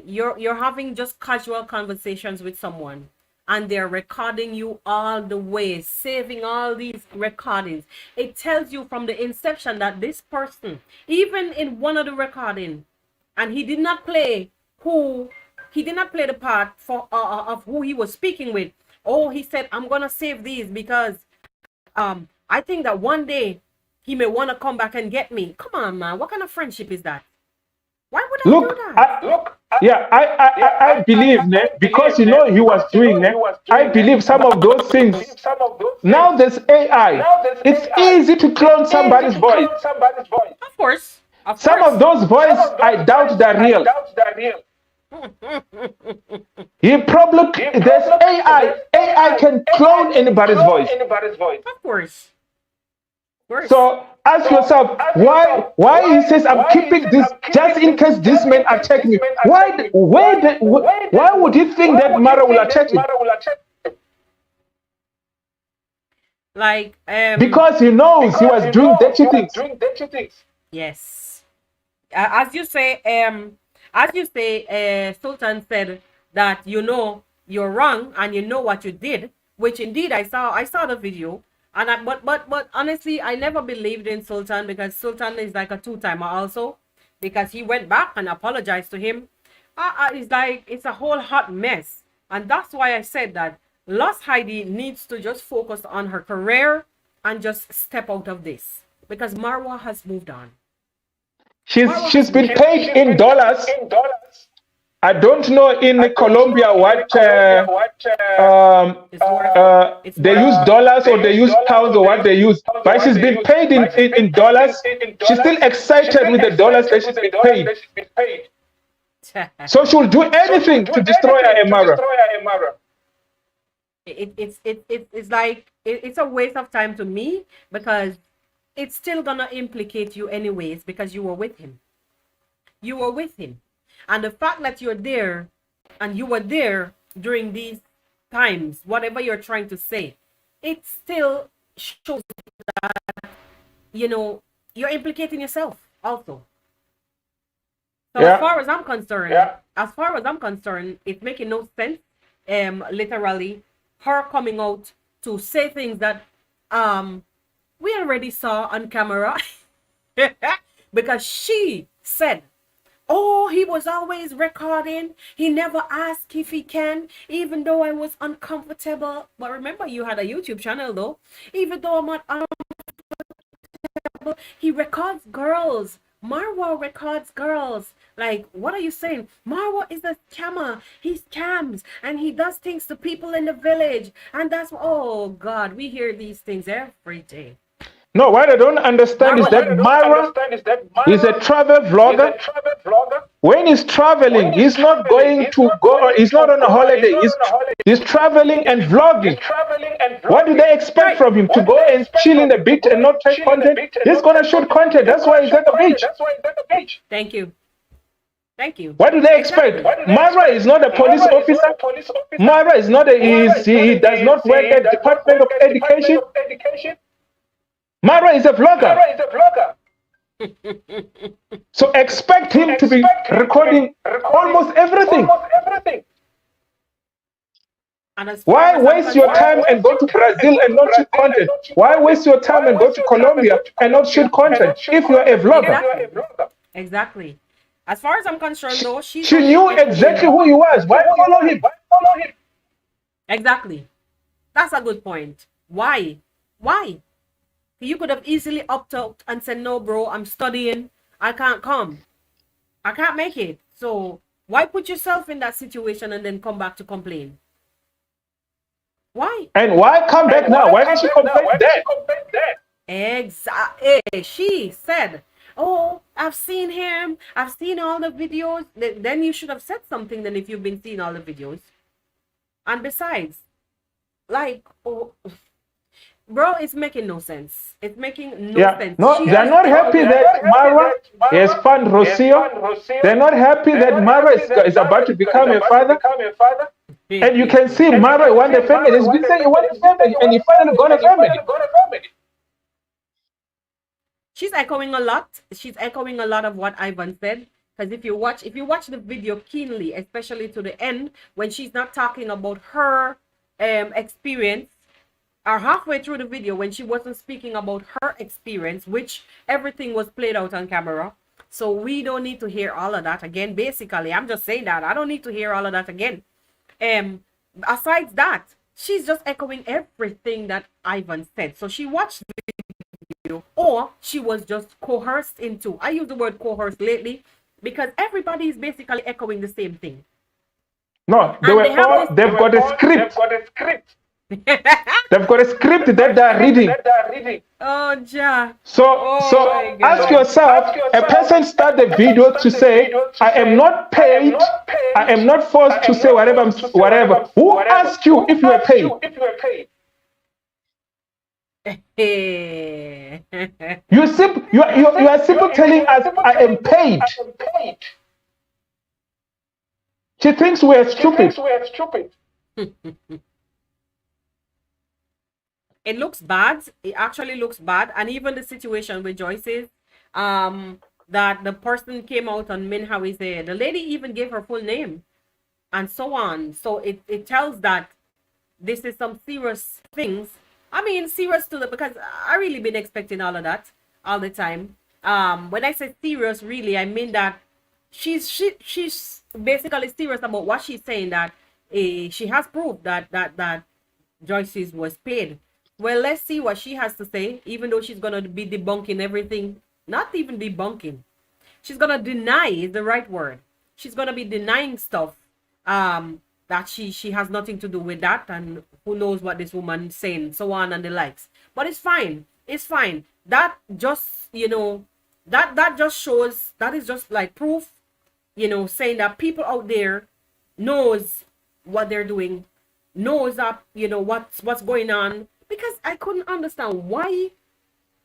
A: you're having just casual conversations with someone and they're recording you all the way, saving all these recordings. It tells you from the inception that this person, even in one of the recording, and he did not play the part of who he was speaking with. Oh, he said, I'm gonna save these because I think that one day he may want to come back and get me. Come on, man, what kind of friendship is that? Why would I do that?
E: I believe, because you know he was doing, I believe some of those things. Now there's AI. It's easy to clone somebody's voice.
A: Of course.
E: Some of those voices, I doubt they're real. He probably, there's AI. AI can clone anybody's voice.
A: Of course.
E: So ask yourself, why he says I'm keeping this just in case this man attack me? Why would he think that Mara will attack him?
A: Like
E: because he knows he was doing dirty things.
A: Yes. As you say, Sultan said that you know you're wrong and you know what you did, which indeed I saw the video. And but honestly, I never believed in Sultan because Sultan is like a two-timer also, because he went back and apologized to him. It's like it's a whole hot mess, and that's why I said that Lost Heidi needs to just focus on her career and just step out of this because Marwa has moved on.
E: She's been paid in dollars. I don't know in Colombia what they use dollars or they use pounds or what they use, but she's been paid in dollars. She's still excited with the dollars that she's been paid. So she'll do anything to destroy Amara.
A: It's like it's a waste of time to me because it's still gonna implicate you anyways because you were with him. You were with him. And the fact that you're there and you were there during these times, whatever you're trying to say, it still shows that, you know, you're implicating yourself also. So as far as I'm concerned, it's making no sense. Literally, her coming out to say things that we already saw on camera because she said, oh, he was always recording. He never asked if he can, even though I was uncomfortable. But remember, you had a YouTube channel, though. Even though I'm not uncomfortable, he records girls Marwa records girls. Like, what are you saying? Marwa is a scammer. He scams and he does things to people in the village. And that's, oh God, we hear these things every day.
E: No, what I don't understand is that Marwa is a travel vlogger. When he's traveling, he's not going to go, he's not on a holiday. He's traveling and vlogging. What do they expect from him? To go and chill in the beach and not take content? He's going to shoot content. That's why he's at the beach.
A: Thank you. Thank you.
E: What do they expect? Marwa is not a police officer. Marwa is not he does not work at the Department of Education. Marwa is a vlogger. So expect him to be recording almost everything. Why waste your time and go to Brazil and not shoot content? Why waste your time and go to Colombia and not shoot content if you're a vlogger?
A: Exactly. As far as I'm concerned, though, she
E: knew exactly who he was. Why follow him?
A: Exactly. That's a good point. Why? You could have easily opted out and said, no, bro, I'm studying. I can't come. I can't make it. So why put yourself in that situation and then come back to complain? Why?
E: And why come back now? Why didn't she complain then?
A: Exactly. She said, oh, I've seen him. I've seen all the videos. Then you should have said something then if you've been seeing all the videos. And besides, like, oh, bro, it's making no sense. It's making no sense.
E: No, they're not happy that Marwa has found Rocio. They're not happy that Marwa is about to become a father. And you can see Marwa wants a family. He's been saying he wants a family, and he finally got a family.
A: She's echoing a lot. She's echoing a lot of what Ivan said. Because if you watch the video keenly, especially to the end, when she's not talking about her experience, or halfway through the video when she wasn't speaking about her experience, which everything was played out on camera. So we don't need to hear all of that again. Basically, I'm just saying that I don't need to hear all of that again. Aside that, she's just echoing everything that Ivan said. So she watched the video, or she was just coerced into. I use the word coerced lately because everybody is basically echoing the same thing.
E: No, they've got a script. They've got a script that they're reading.
A: Oh, ja.
E: So ask yourself, a person start the video to say, I am not paid, I am not forced to say whatever. Who asked you if you are paid? You are simply telling us, I am paid. She thinks we are stupid.
A: It looks bad. It actually looks bad. And even the situation with Joyce is that the person came out on Minhawi said the lady even gave her full name and so on. So it tells that this is some serious things. I mean, serious to the, because I really been expecting all of that all the time. When I say serious, really, I mean that she's basically serious about what she's saying, that she has proved that Joyce's was paid. Well, let's see what she has to say, even though she's going to be debunking everything. Not even debunking. She's going to deny is the right word. She's going to be denying stuff that she has nothing to do with that. And who knows what this woman's saying, so on and the likes. But it's fine. It's fine. That just, that just shows, that is just like proof, saying that people out there knows what they're doing, knows that, what's going on. Because I couldn't understand why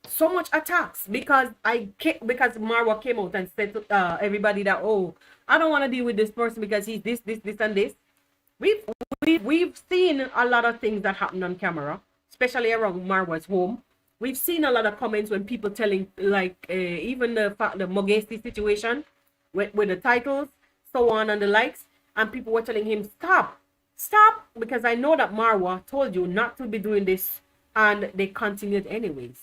A: so much attacks. Because Marwa came out and said to everybody that, oh, I don't want to deal with this person because he's this, and this. We've seen a lot of things that happen on camera, especially around Marwa's home. We've seen a lot of comments when people telling, like, even the Mogesi situation with the titles, so on and the likes, and people were telling him, stop, because I know that Marwa told you not to be doing this, and they continued anyways.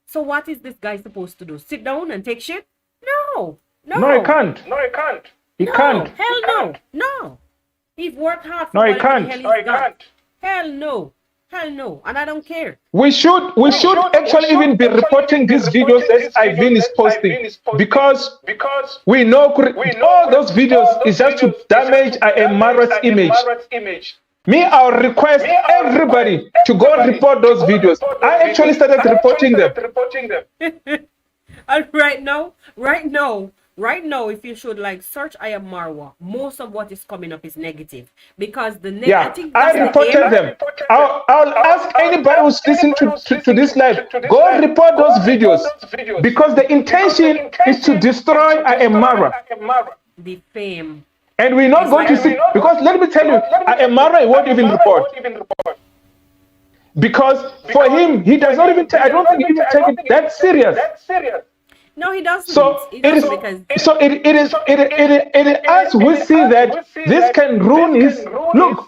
A: So what is this guy supposed to do? Sit down and take shit? No,
E: he can't. He can't.
A: Hell no. He's worked hard for
E: No, he
A: what
E: can't.
A: the hell he's got. Hell no. Hell no, and I don't care.
E: We should actually even be reporting these videos that Ivan is posting, because we know all those videos is just to damage Mara's image. Me, I'll request everybody to go report those videos. I actually started reporting them.
A: And right now, if you should like search I Am Marwa, most of what is coming up is negative, because the negative.
E: Yeah, I reported them. I'll ask anybody who's listening to this live, go report those videos, because the intention is to destroy I Am Marwa.
A: The fame.
E: And we're not going to see, because let me tell you, I Am Marwa won't even report. Because for him, he does not even take, I don't think he even take it that serious.
A: No, he doesn't.
E: So
A: He
E: it is.
A: doesn't, because
E: It is us who see that this can ruin his look.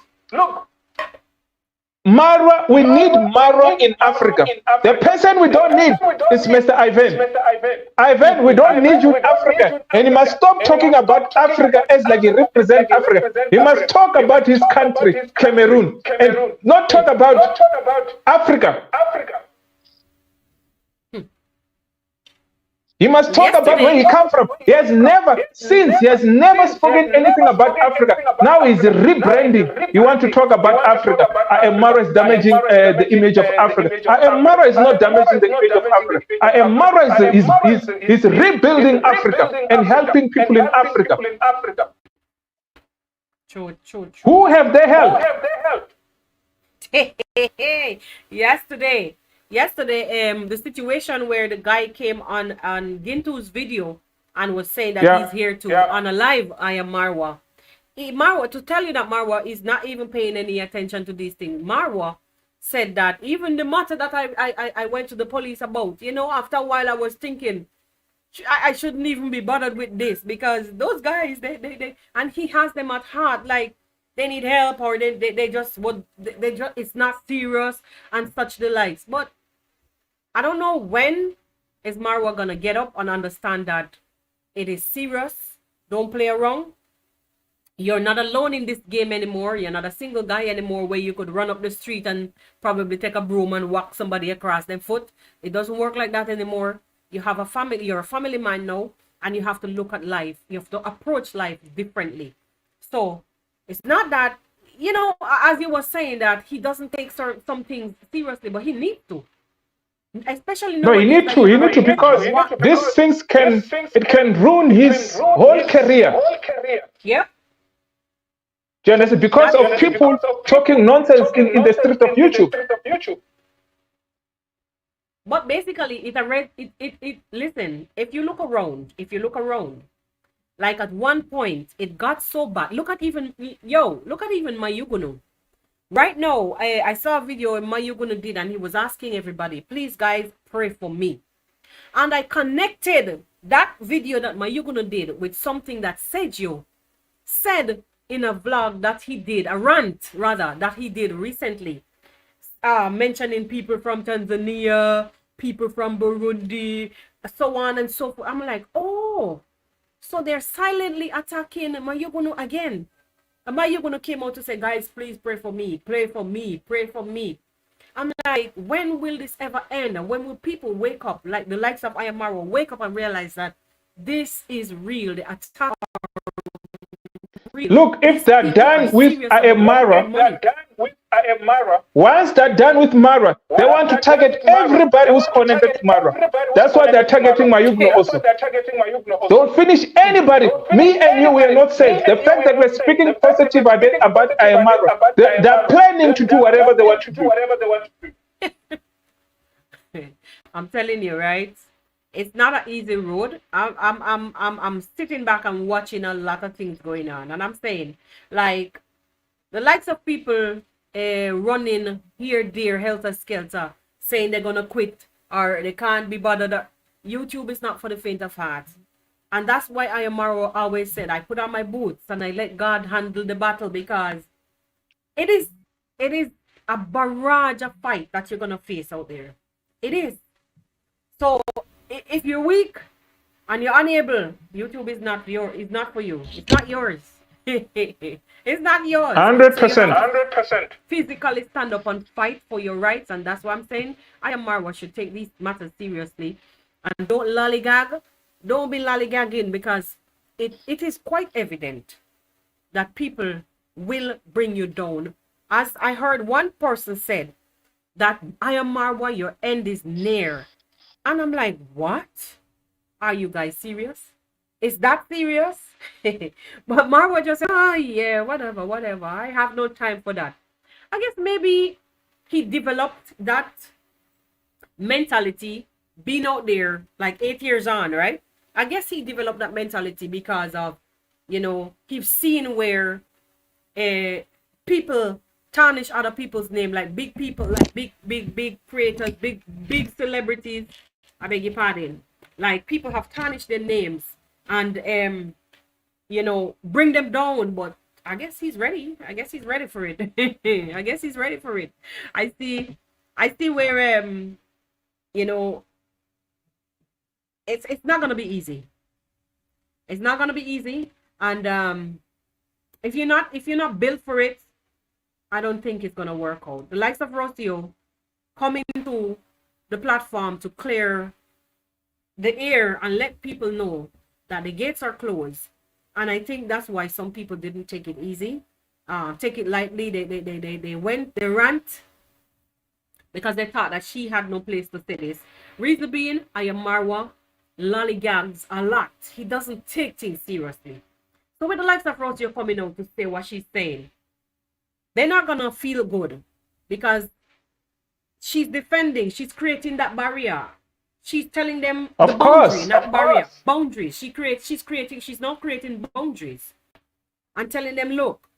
E: Marwa, we need Marwa in Africa. The person we don't need is Mr. Ivan. Ivan, we don't need you in Africa. And he must stop talking about Africa as like he represents Africa. He must talk about his country, Cameroon, and not talk about Africa. He must talk about where he comes from. He has never spoken anything about Africa. Now he's rebranding. You want to talk about Africa. I Am Marwa is damaging the image of Africa. I Am Marwa is not damaging the image of Africa. I Am Marwa is rebuilding Africa and helping people in Africa.
A: True.
E: Who have they helped?
A: Yesterday, the situation where the guy came on Gintu's video and was saying that he's here to on a live I Am Marwa. Marwa, to tell you that Marwa is not even paying any attention to these things. Marwa said that even the matter that I went to the police about, after a while I was thinking I shouldn't even be bothered with this, because those guys, they and he has them at heart, like they need help, or they just it's not serious and such the likes. But I don't know when is Marwa gonna get up and understand that it is serious. Don't play around. You're not alone in this game anymore. You're not a single guy anymore where you could run up the street and probably take a broom and whack somebody across their foot. It doesn't work like that anymore. You have a family. You're a family man now, and you have to look at life. You have to approach life differently. So it's not that, as you were saying, that he doesn't take some things seriously, but he needs to. Especially
E: you need to, because these things can ruin his whole career.
A: Yep.
E: Do you understand? Because of people talking nonsense in the street of YouTube.
A: But basically, listen, if you look around, like at one point, it got so bad. Look at even Mayugunu. Right now, I saw a video Mayugunu did, and he was asking everybody, please guys, pray for me. And I connected that video that Mayugunu did with something that Sergio said in a vlog that he did, a rant rather, that he did recently, mentioning people from Tanzania, people from Burundi, so on and so forth. I'm like, oh, so they're silently attacking Mayugunu again. And Mayugunu came out to say, guys, please pray for me, pray for me, pray for me. I'm like, when will this ever end? And when will people wake up, like the likes of I Am Marwa, wake up and realize that this is real, the attack?
E: Look, if they're done with I Am Marwa, once they're done with Marwa, they want to target everybody who's connected to Marwa. That's why they're targeting Mayugunu also. Don't finish anybody. Me and you, we are not safe. The fact that we're speaking positive about I Am Marwa, they're planning to do whatever they want to do.
A: I'm telling you, right? It's not an easy road. I'm sitting back and watching a lot of things going on, and I'm saying, like, the likes of people running here, there, helter skelter, saying they're gonna quit or they can't be bothered. YouTube is not for the faint of heart, and that's why I Am Marwa always said, I put on my boots and I let God handle the battle, because it is a barrage of fight that you're gonna face out there. It is. So if you're weak and you're unable, YouTube is not for you. It's not yours. It's not yours. So you
E: 100%.
A: have to
D: 100%.
A: physically stand up and fight for your rights, and that's what I'm saying. I am Marwa should take these matters seriously and don't lollygag. Don't be lollygagging, because it is quite evident that people will bring you down. As I heard one person said that I am Marwa, your end is near. And I'm like, what? Are you guys serious? Is that serious? But Marwa just said, oh yeah, whatever. I have no time for that. I guess maybe he developed that mentality being out there like 8 years on, right? I guess he developed that mentality because of, he's seen where people tarnish other people's name, like big people, like big creators, big celebrities. I beg your pardon. Like, people have tarnished their names and bring them down. But I guess he's ready. I guess he's ready for it. I guess he's ready for it. I see where it's not gonna be easy. It's not gonna be easy. And if you're not built for it, I don't think it's gonna work out. The likes of Rocio coming to the platform to clear the air and let people know that the gates are closed. And I think that's why some people didn't take it easy, take it lightly. They rant because they thought that she had no place to say this. Reason being, I am Marwa lollygags a lot. He doesn't take things seriously. So with the likes of Rocio coming out to say what she's saying, they're not gonna feel good, because she's defending, she's creating that barrier. She's telling them
E: Of
A: the
E: course.
A: boundary, not
D: Of
A: barrier.
D: course.
A: Boundaries. She's now creating boundaries and telling them, look,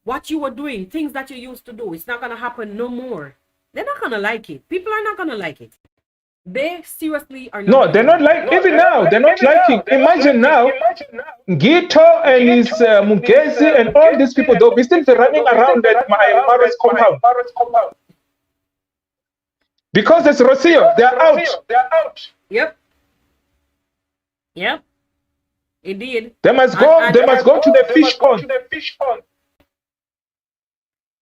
A: what you were doing, things that you used to do, it's not gonna happen no more. They're not gonna like it. People are not gonna like it. They seriously are not.
E: No,
A: gonna
E: they're not
A: like it.
E: like, even now, they're not liking. Imagine now, Gito and his Mugezi and all these people, they'll be still running around at my Mara's compound. Because there's Rocio, they're out.
A: Yep. Indeed.
E: They must go. They must go to the fish pond.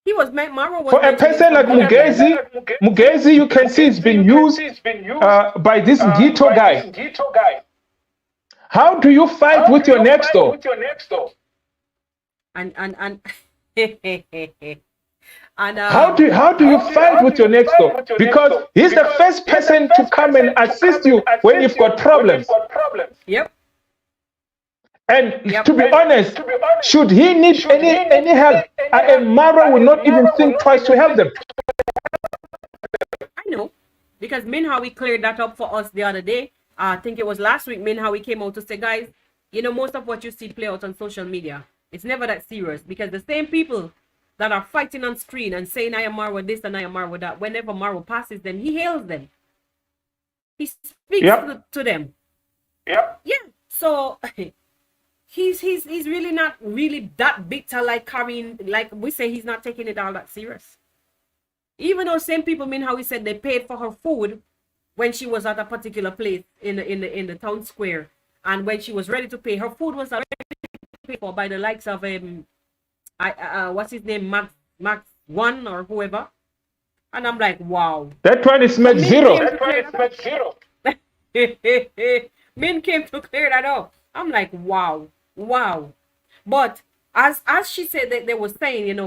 A: He was Mara was
E: For a person like Mugezi, you can see it's been used by this Gito guy. How do you fight with your next door?
A: And
E: How do you fight with your next door? Because he's the first person to come and assist you when you've got problems.
A: Yep.
E: And
A: Yep.
E: to be honest, should he need any help, Mara will not even think twice to help them.
A: I know, because Minhawi cleared that up for us the other day. I think it was last week. Minhawi came out to say, guys, most of what you see play out on social media, it's never that serious, because the same people that are fighting on screen and saying I am Marwa this and I am Marwa that, whenever Marwa passes them, he hails them. He speaks to them.
D: Yep.
A: Yeah. So he's really not really that bitter, like carrying, like we say, he's not taking it all that serious. Even those same people, how he said they paid for her food when she was at a particular place in the town square, and when she was ready to pay, her food was already paid for by the likes of what's his name, Max One or whoever. And I'm like, wow.
E: That one is Max Zero.
A: Min came to clear that up. I'm like, wow. But as she said, that they were saying,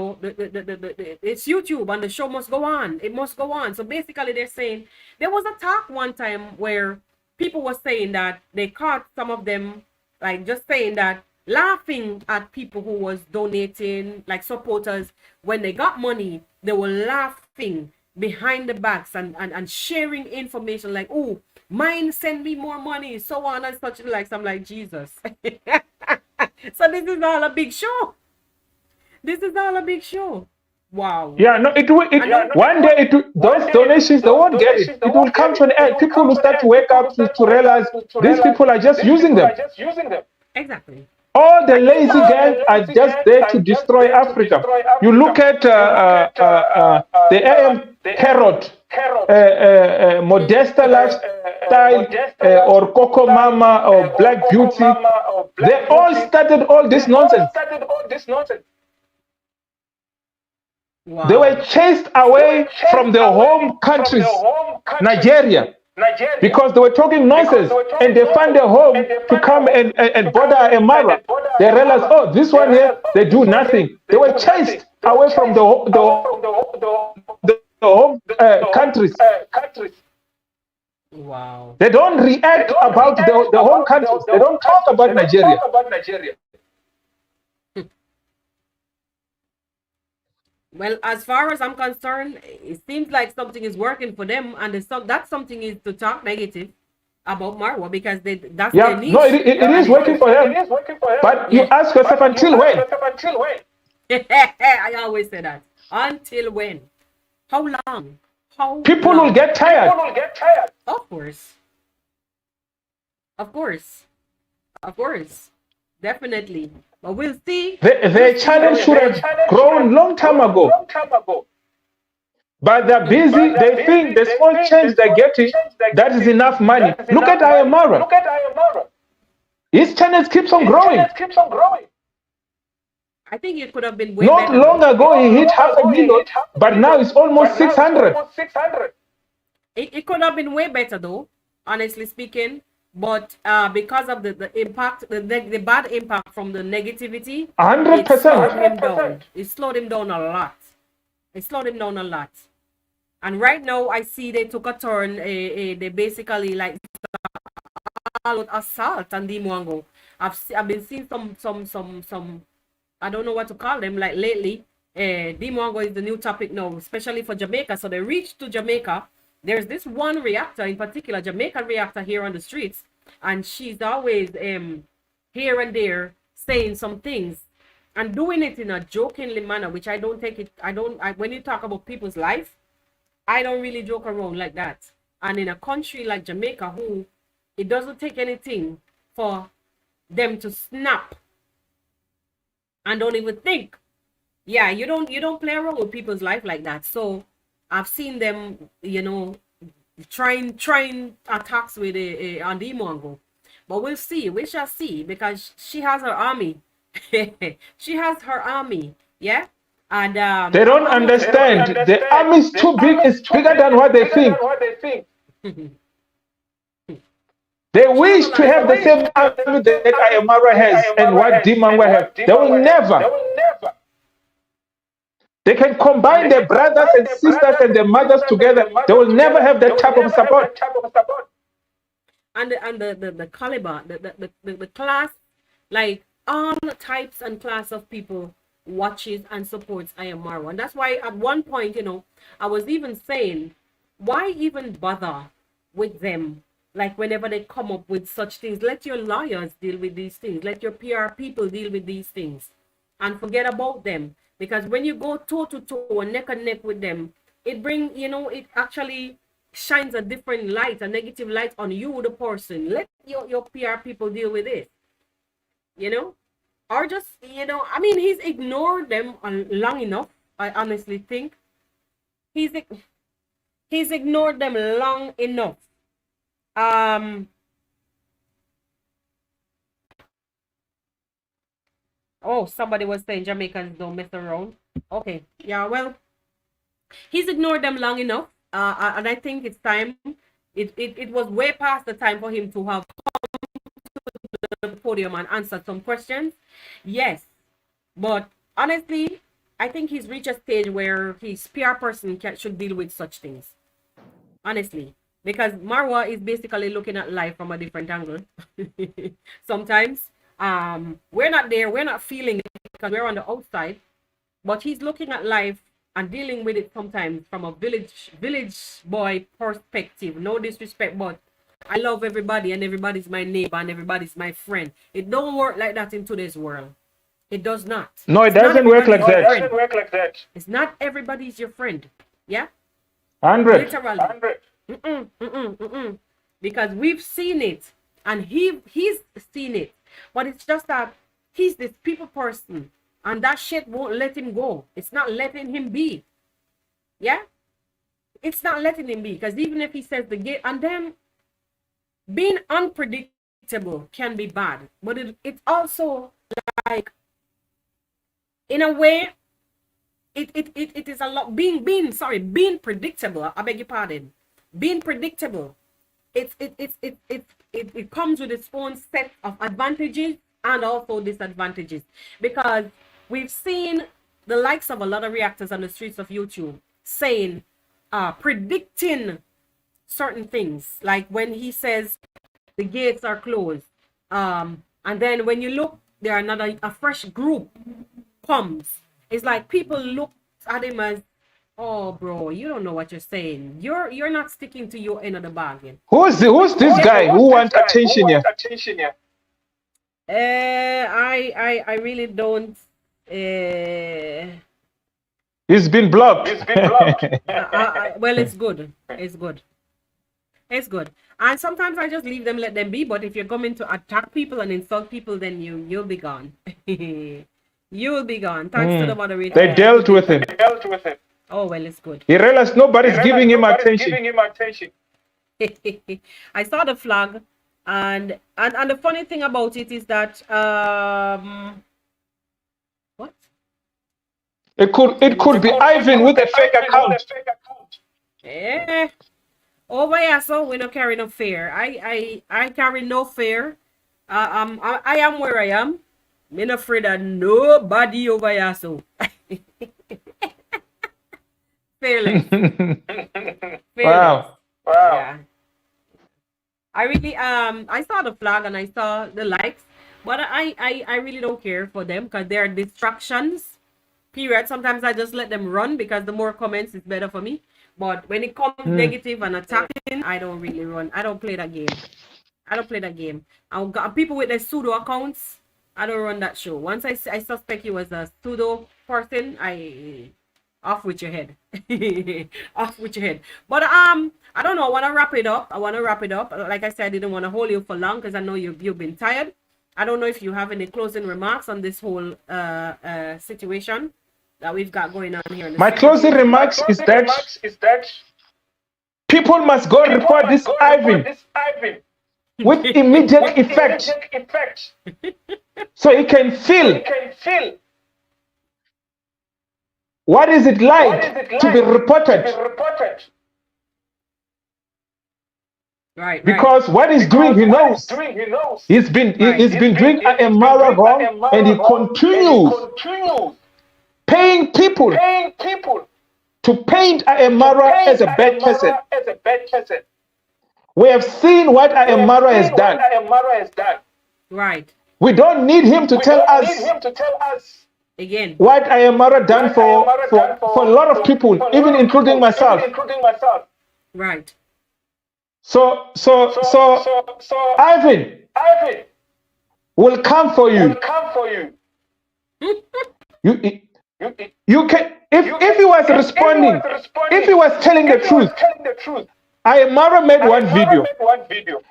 A: it's YouTube and the show must go on. It must go on. So basically they're saying, there was a talk one time where people were saying that they caught some of them, like, just saying that, laughing at people who was donating, like supporters, when they got money, they were laughing behind the backs and sharing information like, oh, mine send me more money, so on and such, like, I'm like, Jesus. So this is all a big show. Wow.
E: Yeah, no, one day those donations, they won't get it. It will come to an end. People will start to wake up to realize these people are just using them.
A: Exactly.
E: All the lazy guys are just there to destroy Africa. You look at the AM Parrot, Modesta Lifestyle, or Coco Mama, or Black Beauty. They all started all this nonsense.
A: Wow.
E: They were chased away from their home countries, Nigeria, because they were talking nonsense, and they found a home to come and bother Aymara. They realized, oh, this one here, they do nothing. They were chased away from the home countries.
A: Wow.
E: They don't react about the home countries. They don't talk about Nigeria.
A: Well, as far as I'm concerned, it seems like something is working for them, and that something is to talk negative about Marwa, because that's their niche.
E: No, it is working for them. But you ask yourself, until when?
A: I always say that. Until when? How long? How
E: People
A: long?
E: will get tired.
A: Of course. Of course. Of course. Definitely. But we'll see.
E: Their channel should have grown long time ago. But they're busy. They think the small change they're getting, that is enough money. Look at Aymara. His channel keeps on growing.
A: I think it could have been way
E: Not
A: better.
E: long ago, he hit 500,000, but now it's almost 600.
A: It could have been way better, though, honestly speaking. But because of the impact, the bad impact from the negativity,
E: 100%.
A: it slowed him down. It slowed him down a lot. It slowed him down a lot. And right now, I see they took a turn. They basically like assault on Dimwango. I've been seeing some. I don't know what to call them. Like lately, Dimwango is the new topic now, especially for Jamaica. So they reached to Jamaica. There's this one reactor in particular, Jamaican reactor here on the streets, and she's always here and there saying some things and doing it in a jokingly manner, which I don't take it. When you talk about people's life, I don't really joke around like that. And in a country like Jamaica, who it doesn't take anything for them to snap and don't even think. Yeah, you don't play around with people's life like that. So I've seen them, trying attacks with Andy Mongo. But we'll see. We shall see, because she has her army. She has her army. Yeah. And
E: they don't understand. The army is too big. It's bigger than what they think. They wish to have the same army that Aymara has and what Dimangwa have. They will never. They can combine their brothers and sisters and their mothers together. They will never have that type of support.
A: And the caliber, the class, like all types and class of people watches and supports Aymara. And that's why at one point, I was even saying, why even bother with them? Like whenever they come up with such things, let your lawyers deal with these things. Let your PR people deal with these things and forget about them. Because when you go toe to toe and neck with them, it it actually shines a different light, a negative light on you, the person. Let your PR people deal with it, or just, he's ignored them long enough. I honestly think he's ignored them long enough. Oh, somebody was saying Jamaicans don't mess around. Okay, yeah, well, he's ignored them long enough, and I think it's time. It was way past the time for him to have come to the podium and answered some questions. Yes, but honestly, I think he's reached a stage where his PR person should deal with such things. Honestly, because Marwa is basically looking at life from a different angle. Sometimes. We're not there, we're not feeling it because we're on the outside, but he's looking at life and dealing with it sometimes from a village boy perspective. No disrespect, but I love everybody and everybody's my neighbor and everybody's my friend. It don't work like that in today's world. It does not.
E: No, it doesn't work like that.
A: It's not everybody's your friend. Yeah?
E: 100.
A: Literally. Because we've seen it and he's seen it. But it's just that he's this people person, and that shit won't let him go. It's not letting him be. Yeah, it's not letting him be, because even if he says the gate, and then being unpredictable can be bad, but it's also like, in a way, it is a lot being predictable. I beg your pardon. Being predictable, it comes with its own set of advantages and also disadvantages, because we've seen the likes of a lot of reactors on the streets of YouTube saying, predicting certain things, like when he says the gates are closed, and then when you look, there are a fresh group comes. It's like people look at him as, oh bro, you don't know what you're saying. You're not sticking to your end of the bargain.
E: Who's this guy who wants attention here?
A: I really don't.
E: He's been blocked.
A: Well, it's good. It's good. And sometimes I just leave them, let them be. But if you're coming to attack people and insult people, then you'll be gone. You'll be gone. Thanks to the moderator.
E: They dealt with him.
A: Oh, well, it's good.
E: He realized nobody's giving him attention.
A: I saw the flag, and the funny thing about it is that what?
E: It could be Ivan with a fake account.
A: Over here, so we don't carry no fear. I carry no fear. I am where I am. I'm not afraid of nobody over here, so. Fearless.
E: Wow.
A: Yeah. I really I saw the flag and I saw the likes, but I really don't care for them because they're distractions. Period. Sometimes I just let them run because the more comments is better for me. But when it comes negative and attacking, I don't really run. I don't play that game. I've got people with their pseudo accounts. I don't run that show. Once I suspect you as a pseudo person, I off with your head. Off with your head. But I don't know. I want to wrap it up. Like I said, I didn't want to hold you for long because I know you've been tired. I don't know if you have any closing remarks on this whole situation that we've got going on here.
E: My closing remarks is that people must go report this Ivan with immediate effect, so he can feel what is it like to be reported.
A: Right.
E: Because what he's doing, he knows. He's been doing Amara wrong, and he continues paying people to paint Amara as a bad person. We have seen what Amara has done.
A: Right.
E: We don't need him to tell us
A: again
E: what Amara done for a lot of people, even including myself.
A: Right.
E: So Ivan will come for you. You can if he was responding, if he was telling the truth. Amara made one video,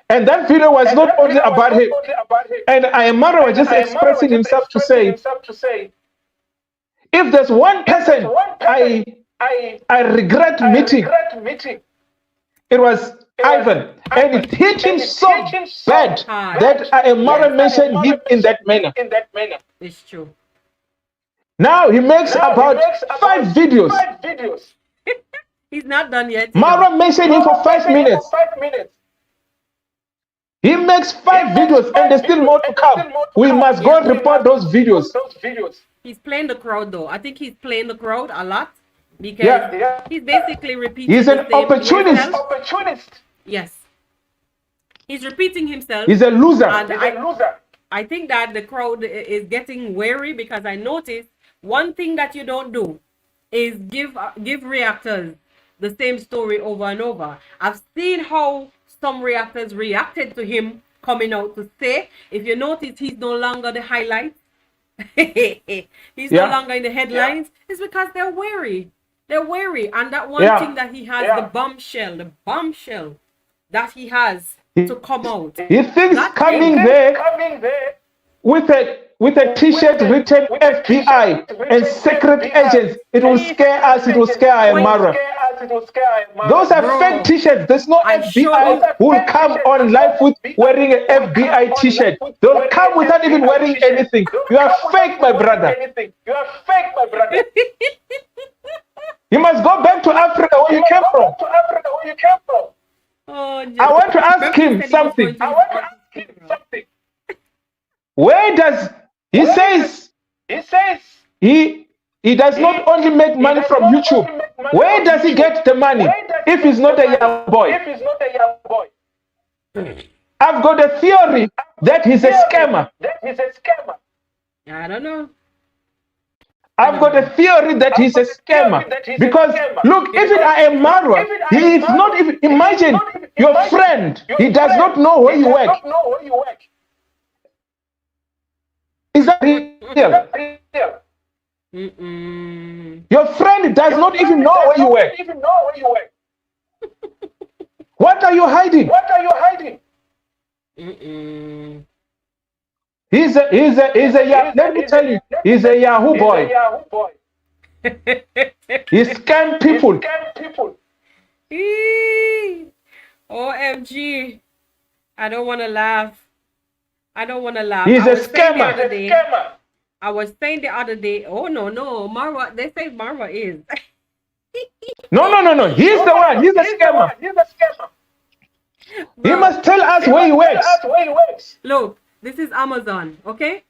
E: and that video was not only about him, and Amara was just expressing himself to say, if there's one person I regret meeting, it was Ivan, and it hit him so bad that Amara mentioned him in that manner.
A: It's true.
E: Now he makes about 5 videos.
A: He's not done yet.
E: Mara mentioned him for 5 minutes. He makes 5 videos and there's still more to come. We must go and report those videos.
A: He's playing the crowd though. I think he's playing the crowd a lot because he's basically repeating.
E: He's an opportunist.
A: Yes. He's repeating himself.
E: He's a loser.
A: And I think that the crowd is getting wary because I noticed one thing that you don't do is give reactors the same story over and over. I've seen how some reactors reacted to him coming out to say, if you notice, he's no longer the highlights. He's no longer in the headlines. It's because they're wary. They're wary. And that one thing that he has, the bombshell that he has to come out.
E: He thinks coming there with a with a t-shirt written FBI and secret agents. It will scare us. It will scare Amara. Those are
A: Bro,
E: fake t-shirts. There's no
A: I showed
E: FBI
A: you.
E: who will come on live with wearing an FBI t-shirt. They'll come without even wearing anything. You are fake, my brother.
D: You are fake, my brother.
E: You must go back to Africa where you came from.
D: To Africa, where you came from.
A: Oh,
E: I want to ask him something.
D: I want to ask him something.
E: Where does he says
D: He says
E: he does not only make money from YouTube? Where does he get the money if he's not a young boy?
D: if he's not a young boy,
E: I've got a theory that he's a scammer.
D: that he's a scammer.
A: I don't know.
E: I've got a theory that he's a scammer. Because look, even I am Marwa, he is not even, imagine your friend, he does not know where you work.
D: Don't know where you work.
E: Is that real?
D: Real.
E: Your friend does not even know where you work.
D: Even know where you work.
E: What are you hiding?
D: What are you hiding?
E: He's a let me tell you, he's a Yahoo
D: He's a
E: boy.
D: Yahoo boy.
E: He scam people.
D: Scam people.
A: OMG. I don't want to laugh. I don't want to laugh.
E: He's
A: I
E: a
A: was saying the
E: scammer.
A: other day-
D: Scammer.
A: I was saying the other day, oh no, Marwa, they say Marwa is.
E: No. He's the one. He's a scammer.
D: He's a scammer.
E: He must tell us where he works.
D: That's where he works.
A: Look, this is Amazon, okay?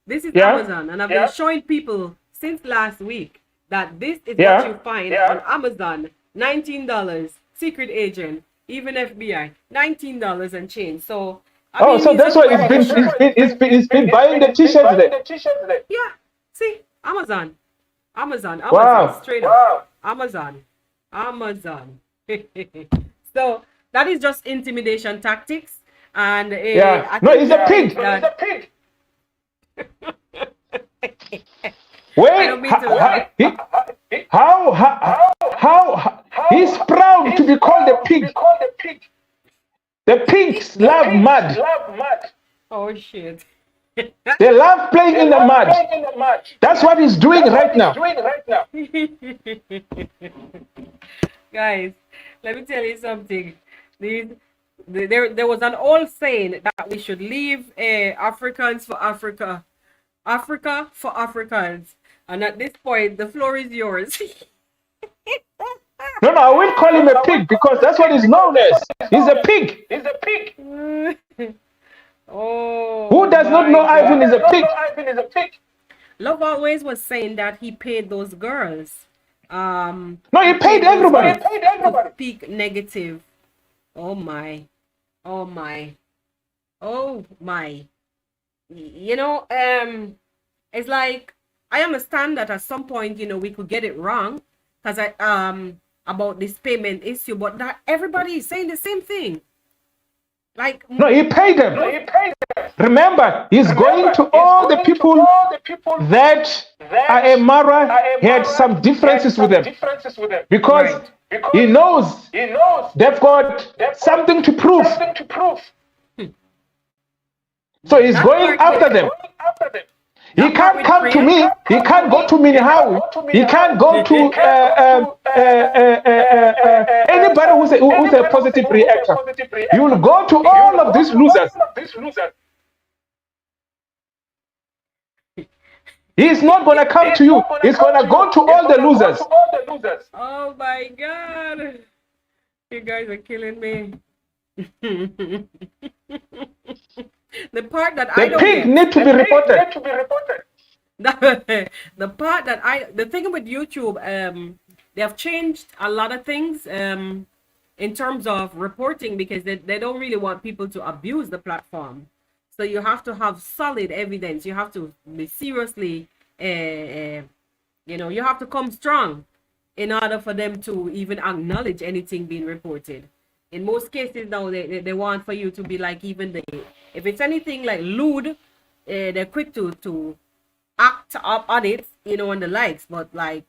A: This is
E: Yeah.
A: Amazon, and I've
D: Yeah.
A: been showing people since last week that this is
E: Yeah.
A: what you find
D: Yeah.
A: on Amazon. $19, secret agent, even FBI, $19 and change. So I
E: Oh,
A: mean,
E: so
A: he's
E: that's
A: a
E: why
A: pretty-
E: it's been buying the t-shirts there.
D: The t-shirts there.
A: Yeah, see, Amazon,
E: Wow.
A: straight up,
D: Wow.
A: Amazon. So that is just intimidation tactics, and
E: Yeah.
A: I
E: No,
A: think
E: he's a pig.
A: that-
D: He's a pig.
E: Wait,
A: don't mean to lie.
E: how he's proud to be called a pig.
D: Be called a pig.
E: The pigs love mud.
D: Love mud.
A: Oh shit.
E: They love playing in the mud.
D: Playing in the mud.
E: That's what he's doing right now.
D: Doing right now.
A: Guys, let me tell you something. There was an old saying that we should leave Africans for Africa, Africa for Africans, and at this point the floor is yours.
E: No, I will call him a pig because that's what he's known as. He's a pig.
D: He's a pig.
A: Oh,
E: Who does not
A: my
E: know
A: God.
E: Ivan is a pig?
D: Ivan is a pig.
A: Love Always was saying that he paid those girls.
E: No, he paid everybody.
D: Paid everybody.
A: To speak negative. Oh my. You know, it's like I understand that at some point, you know, we could get it wrong because about this payment issue, but that everybody is saying the same thing. Like
E: No, he paid them.
D: He paid them.
E: Remember, he's going to all the people that Mara had some differences with them because
A: Right.
E: he knows
D: He knows
E: they've got something to prove.
D: something to prove.
E: So he's going after them.
D: Going after them.
E: He can't come to me. He can't go to Minhawi. He can't go to anybody who's a positive reactor. You will go to all of these losers. He's not going to come to you. He's going to go to all the losers.
A: oh my God, you guys are killing me. The part that I
E: The
A: don't
E: pig
A: get,
E: need to be reported.
A: the part that the thing with YouTube, they have changed a lot of things in terms of reporting because they don't really want people to abuse the platform. So you have to have solid evidence. You have to be seriously, you have to come strong in order for them to even acknowledge anything being reported. In most cases now, they want for you to be like even if it's anything like lewd, they're quick to act up on it, and the likes. But like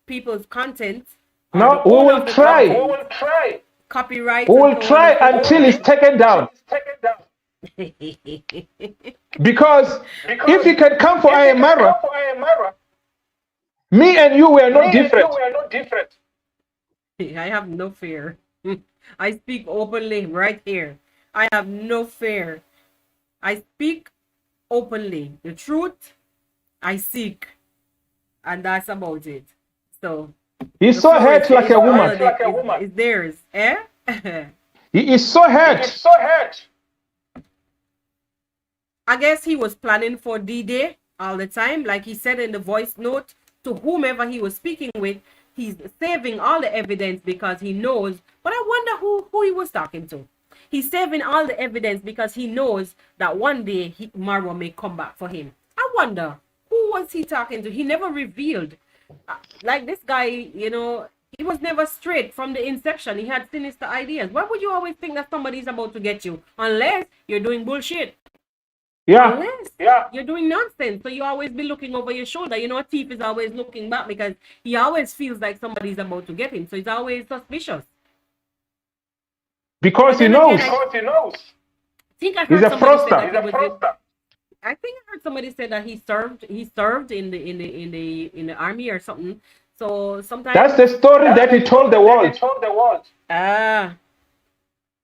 A: people's content,
E: No, we will try.
A: copyright.
E: We will try until it's taken down. Because if he can come for Ayamara, me and you were not different.
A: I have no fear. I speak openly right here. I have no fear. I speak openly. The truth I seek. And that's about it. So
E: He's so hurt like a woman.
A: It's theirs. Eh?
E: He is so hurt.
A: I guess he was planning for D-Day all the time. Like he said in the voice note to whomever he was speaking with, he's saving all the evidence because he knows. But I wonder who he was talking to. He's saving all the evidence because he knows that one day Marwa may come back for him. I wonder, who was he talking to? He never revealed. Like this guy, you know, he was never straight from the inception. He had sinister ideas. Why would you always think that somebody's about to get you? Unless you're doing bullshit.
E: Yeah.
A: Unless you're doing nonsense. So you always be looking over your shoulder. You know, a thief is always looking back because he always feels like somebody's about to get him. So he's always suspicious.
E: Because he knows.
A: I think I heard
E: He's a
A: somebody say
E: fraudster.
A: that I think I heard somebody say that he served in the army or something. So sometimes
E: That's the story that he told the world.
A: Ah.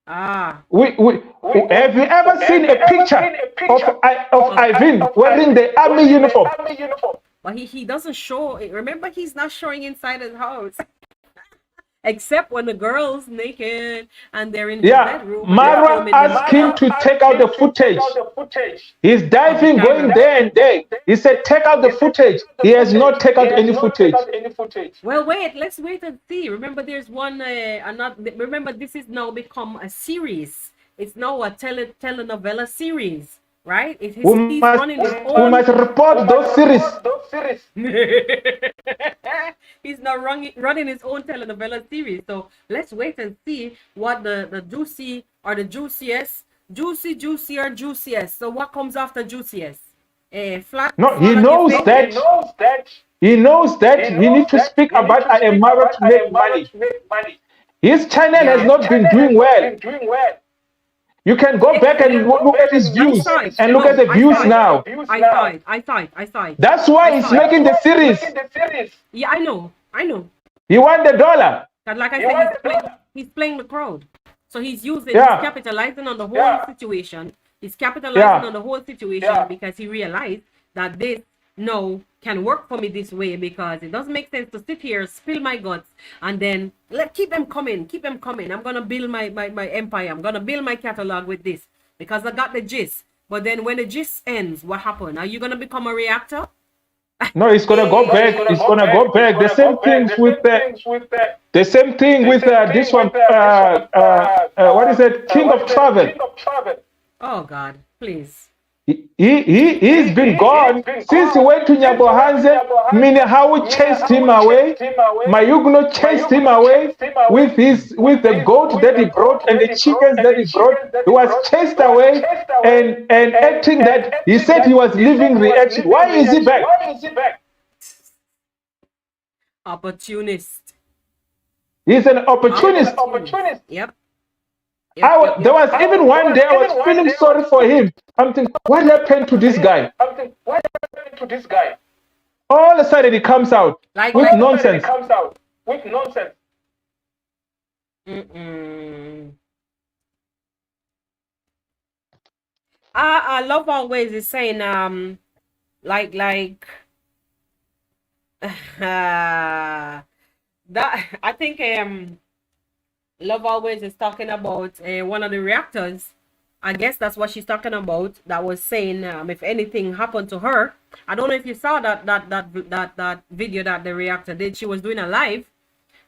E: Have you ever seen a picture of Ivan wearing the army uniform?
A: But he doesn't show. Remember, he's not showing inside his house. Except when the girl's naked and they're in the bedroom.
E: Marwa asked him to take out the footage. He's diving, going there and there. He said, take out the footage. He has not taken out any footage.
A: Well, wait, let's wait and see. Remember, there's one, remember, this is now become a series. It's now a telenovela series. Right?
E: We must report those series.
A: He's now running his own telenovela series. So let's wait and see what the juicy or the juiciest, juicy or juiciest. So what comes after juiciest? Flat.
E: No, he knows that. He knows that we need to speak about Ayamara to make money. His channel has not been doing well. You can go back and look at his views and look at the views now.
A: I saw it.
E: That's why he's making the series.
A: Yeah, I know.
E: He won the dollar.
A: But like I said, he's playing the crowd. So he's capitalizing on the whole situation. He's capitalizing on the whole situation because he realized that this can work for me this way, because it doesn't make sense to sit here, spill my guts, and then keep them coming. I'm gonna build my empire. I'm gonna build my catalog with this because I got the gist. But then when the gist ends, what happened? Are you gonna become a reactor?
E: No, it's gonna go back. It's gonna go back. The same things with the same thing with this one. What is it? King of Travel.
A: Oh God, please.
E: He's been gone since he went to Nyabohanze. Minahawu chased him away. Mayugno chased him away with the goat that he brought and the chickens that he brought. He was chased away and acting that he said he was leaving reaction. Why is he back?
A: Opportunist.
E: He's an opportunist.
A: Yep.
E: There was even one day I was feeling sorry for him. I'm thinking, what happened to this guy? All of a sudden he comes out with nonsense.
A: I love always is saying that I think Love Always is talking about one of the reactors. I guess that's what she's talking about. That was saying if anything happened to her. I don't know if you saw that video that the reactor did. She was doing a live,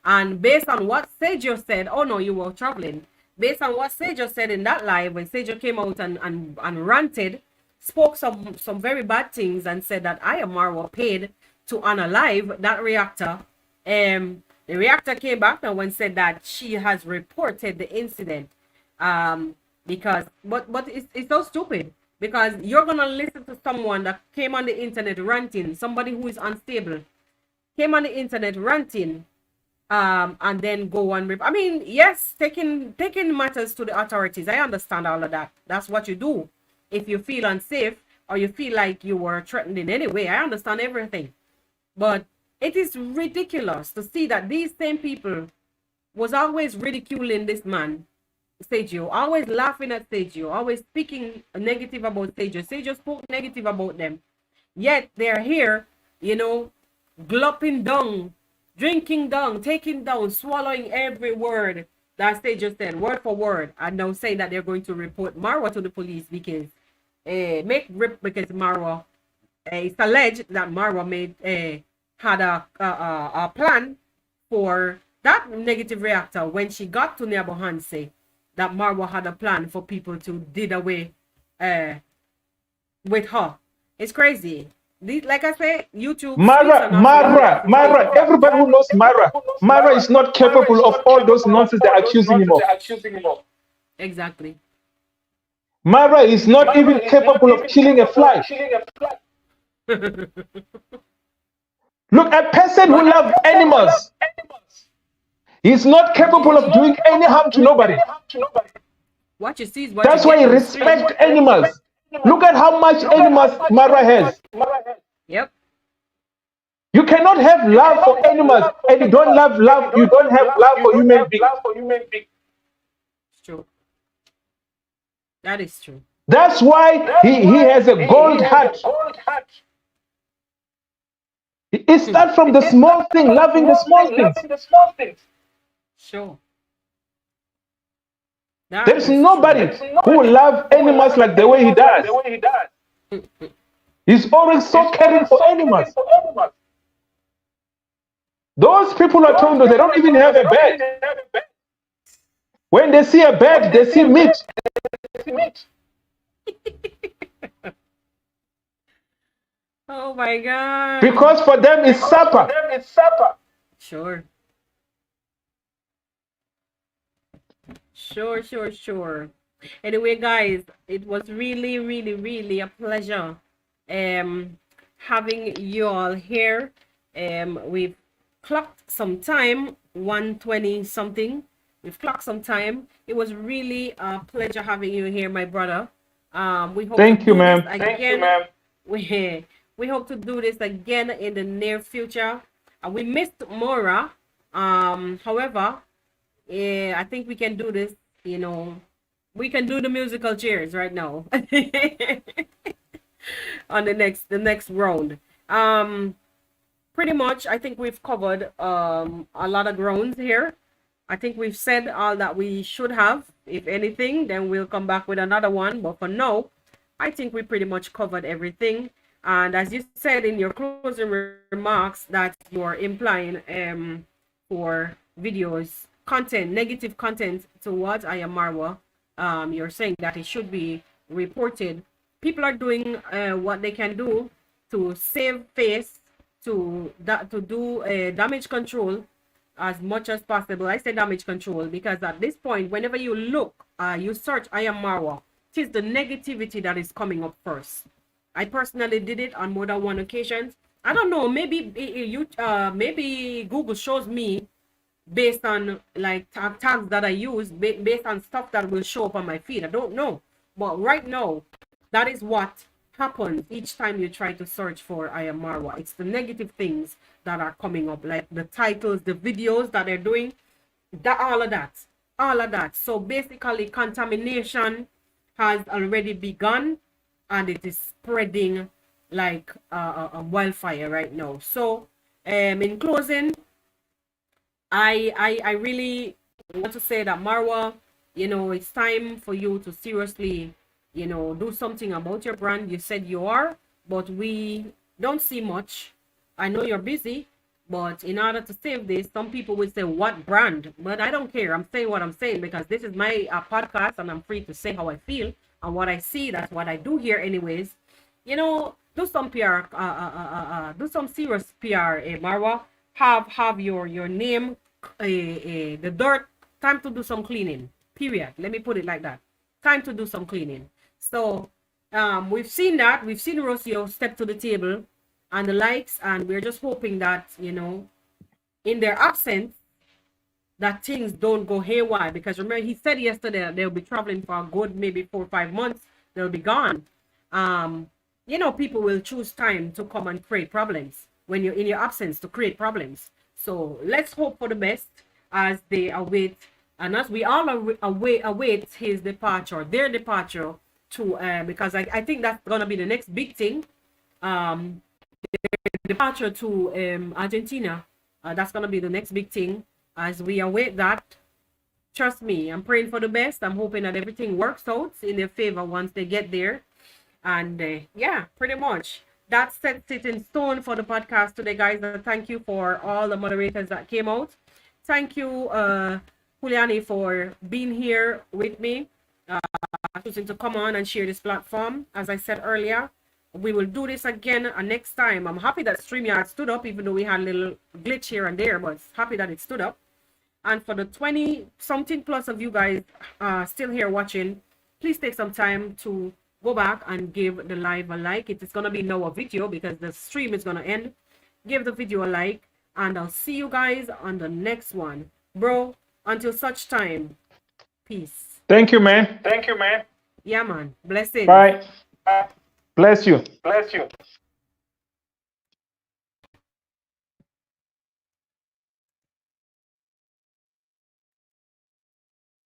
A: and based on what Sejo said, oh no, you were traveling. Based on what Sejo said in that live, when Sejo came out and ranted, spoke some very bad things, and said that Ayamara paid to unalive that reactor. The reactor came back now and said that she has reported the incident. Because but it's so stupid, because you're gonna listen to someone that came on the internet ranting, somebody who is unstable, came on the internet ranting and then go and I mean, yes, taking matters to the authorities. I understand all of that. That's what you do if you feel unsafe or you feel like you were threatened in any way. I understand everything, but it is ridiculous to see that these same people was always ridiculing this man, Sergio, always laughing at Sergio, always speaking negative about Sergio. Sergio spoke negative about them, yet they're here, you know, gulping down, drinking down, taking down, swallowing every word that Sergio said, word for word, and now saying that they're going to report Marwa to the police because because Marwa, it's alleged that Marwa had a plan for that negative reactor when she got to Nyabohanse, that Marwa had a plan for people to did away with her. It's crazy. Like I say, YouTube.
E: Mara, everybody who knows Mara is not capable of all those nonsense they're accusing him of.
A: Exactly.
E: Mara is not even capable of killing a fly. Look, a person who loves animals, he's not capable of doing any harm to nobody.
A: What you see is what
E: That's why he respects animals. Look at how much animals Mara has.
A: Yep.
E: You cannot have love for animals and you don't have love. You don't have love for human beings.
A: It's true. That is true.
E: That's why he has a gold heart. It starts from the small thing, loving the small things.
A: Sure.
E: There's nobody who loves animals like the way he does. He's always so caring for animals. Those people are told they don't even have a bed. When they see a bed, they see meat.
A: Oh my God.
E: Because for them it's supper.
A: Sure. Sure. Anyway, guys, it was really a pleasure having you all here. We've clocked some time, 1:20 something. We've clocked some time. It was really a pleasure having you here, my brother. We hope
E: Thank you, ma'am.
A: We hope to do this again in the near future. We missed Mora. However, I think we can do this. You know, we can do the musical chairs right now on the next round. Pretty much, I think we've covered a lot of grounds here. I think we've said all that we should have. If anything, then we'll come back with another one. But for now, I think we pretty much covered everything. And as you said in your closing remarks, that you're implying for videos, negative content towards Aya Marwa, you're saying that it should be reported. People are doing what they can do to save face, to do damage control as much as possible. I say damage control because at this point, whenever you look, you search Aya Marwa, it is the negativity that is coming up first. I personally did it on more than one occasion. I don't know, maybe maybe Google shows me based on like tags that I use, based on stuff that will show up on my feed. I don't know, but right now, that is what happens each time you try to search for Aya Marwa. It's the negative things that are coming up, like the titles, the videos that they're doing, all of that. So basically, contamination has already begun, and it is spreading like a wildfire right now. So, in closing, I really want to say that Marwa, you know, it's time for you to seriously, you know, do something about your brand. You said you are, but we don't see much. I know you're busy, but in order to save this, some people will say, what brand? But I don't care. I'm saying what I'm saying because this is my podcast and I'm free to say how I feel and what I see. That's what I do here anyways. You know, do some PR, do some serious PR, Marwa. Have your name, the dirt. Time to do some cleaning, period. Let me put it like that. Time to do some cleaning. So we've seen that. We've seen Rocio step to the table and the likes, and we're just hoping that, you know, in their absence, that things don't go haywire. Because remember, he said yesterday that they'll be traveling for a good maybe 4 or 5 months. They'll be gone. You know, people will choose time to come and create problems when you're in your absence, to create problems. So let's hope for the best as they await, and as we all await his departure, their departure to because I think that's gonna be the next big thing. Departure to Argentina. That's gonna be the next big thing. As we await that, trust me, I'm praying for the best. I'm hoping that everything works out in their favor once they get there. And yeah, pretty much that sets it in stone for the podcast today, guys. Thank you for all the moderators that came out. Thank you, Juliani, for being here with me, choosing to come on and share this platform. As I said earlier, we will do this again next time. I'm happy that StreamYard stood up, even though we had a little glitch here and there, but happy that it stood up. And for the 20-something plus of you guys still here watching, please take some time to go back and give the live a like. It is going to be now a video because the stream is going to end. Give the video a like, and I'll see you guys on the next one. Bro, until such time, peace.
E: Thank you, man.
D: Thank you, man.
A: Yeah, man. Blessings.
E: Bye. Bless you.
D: Bless you.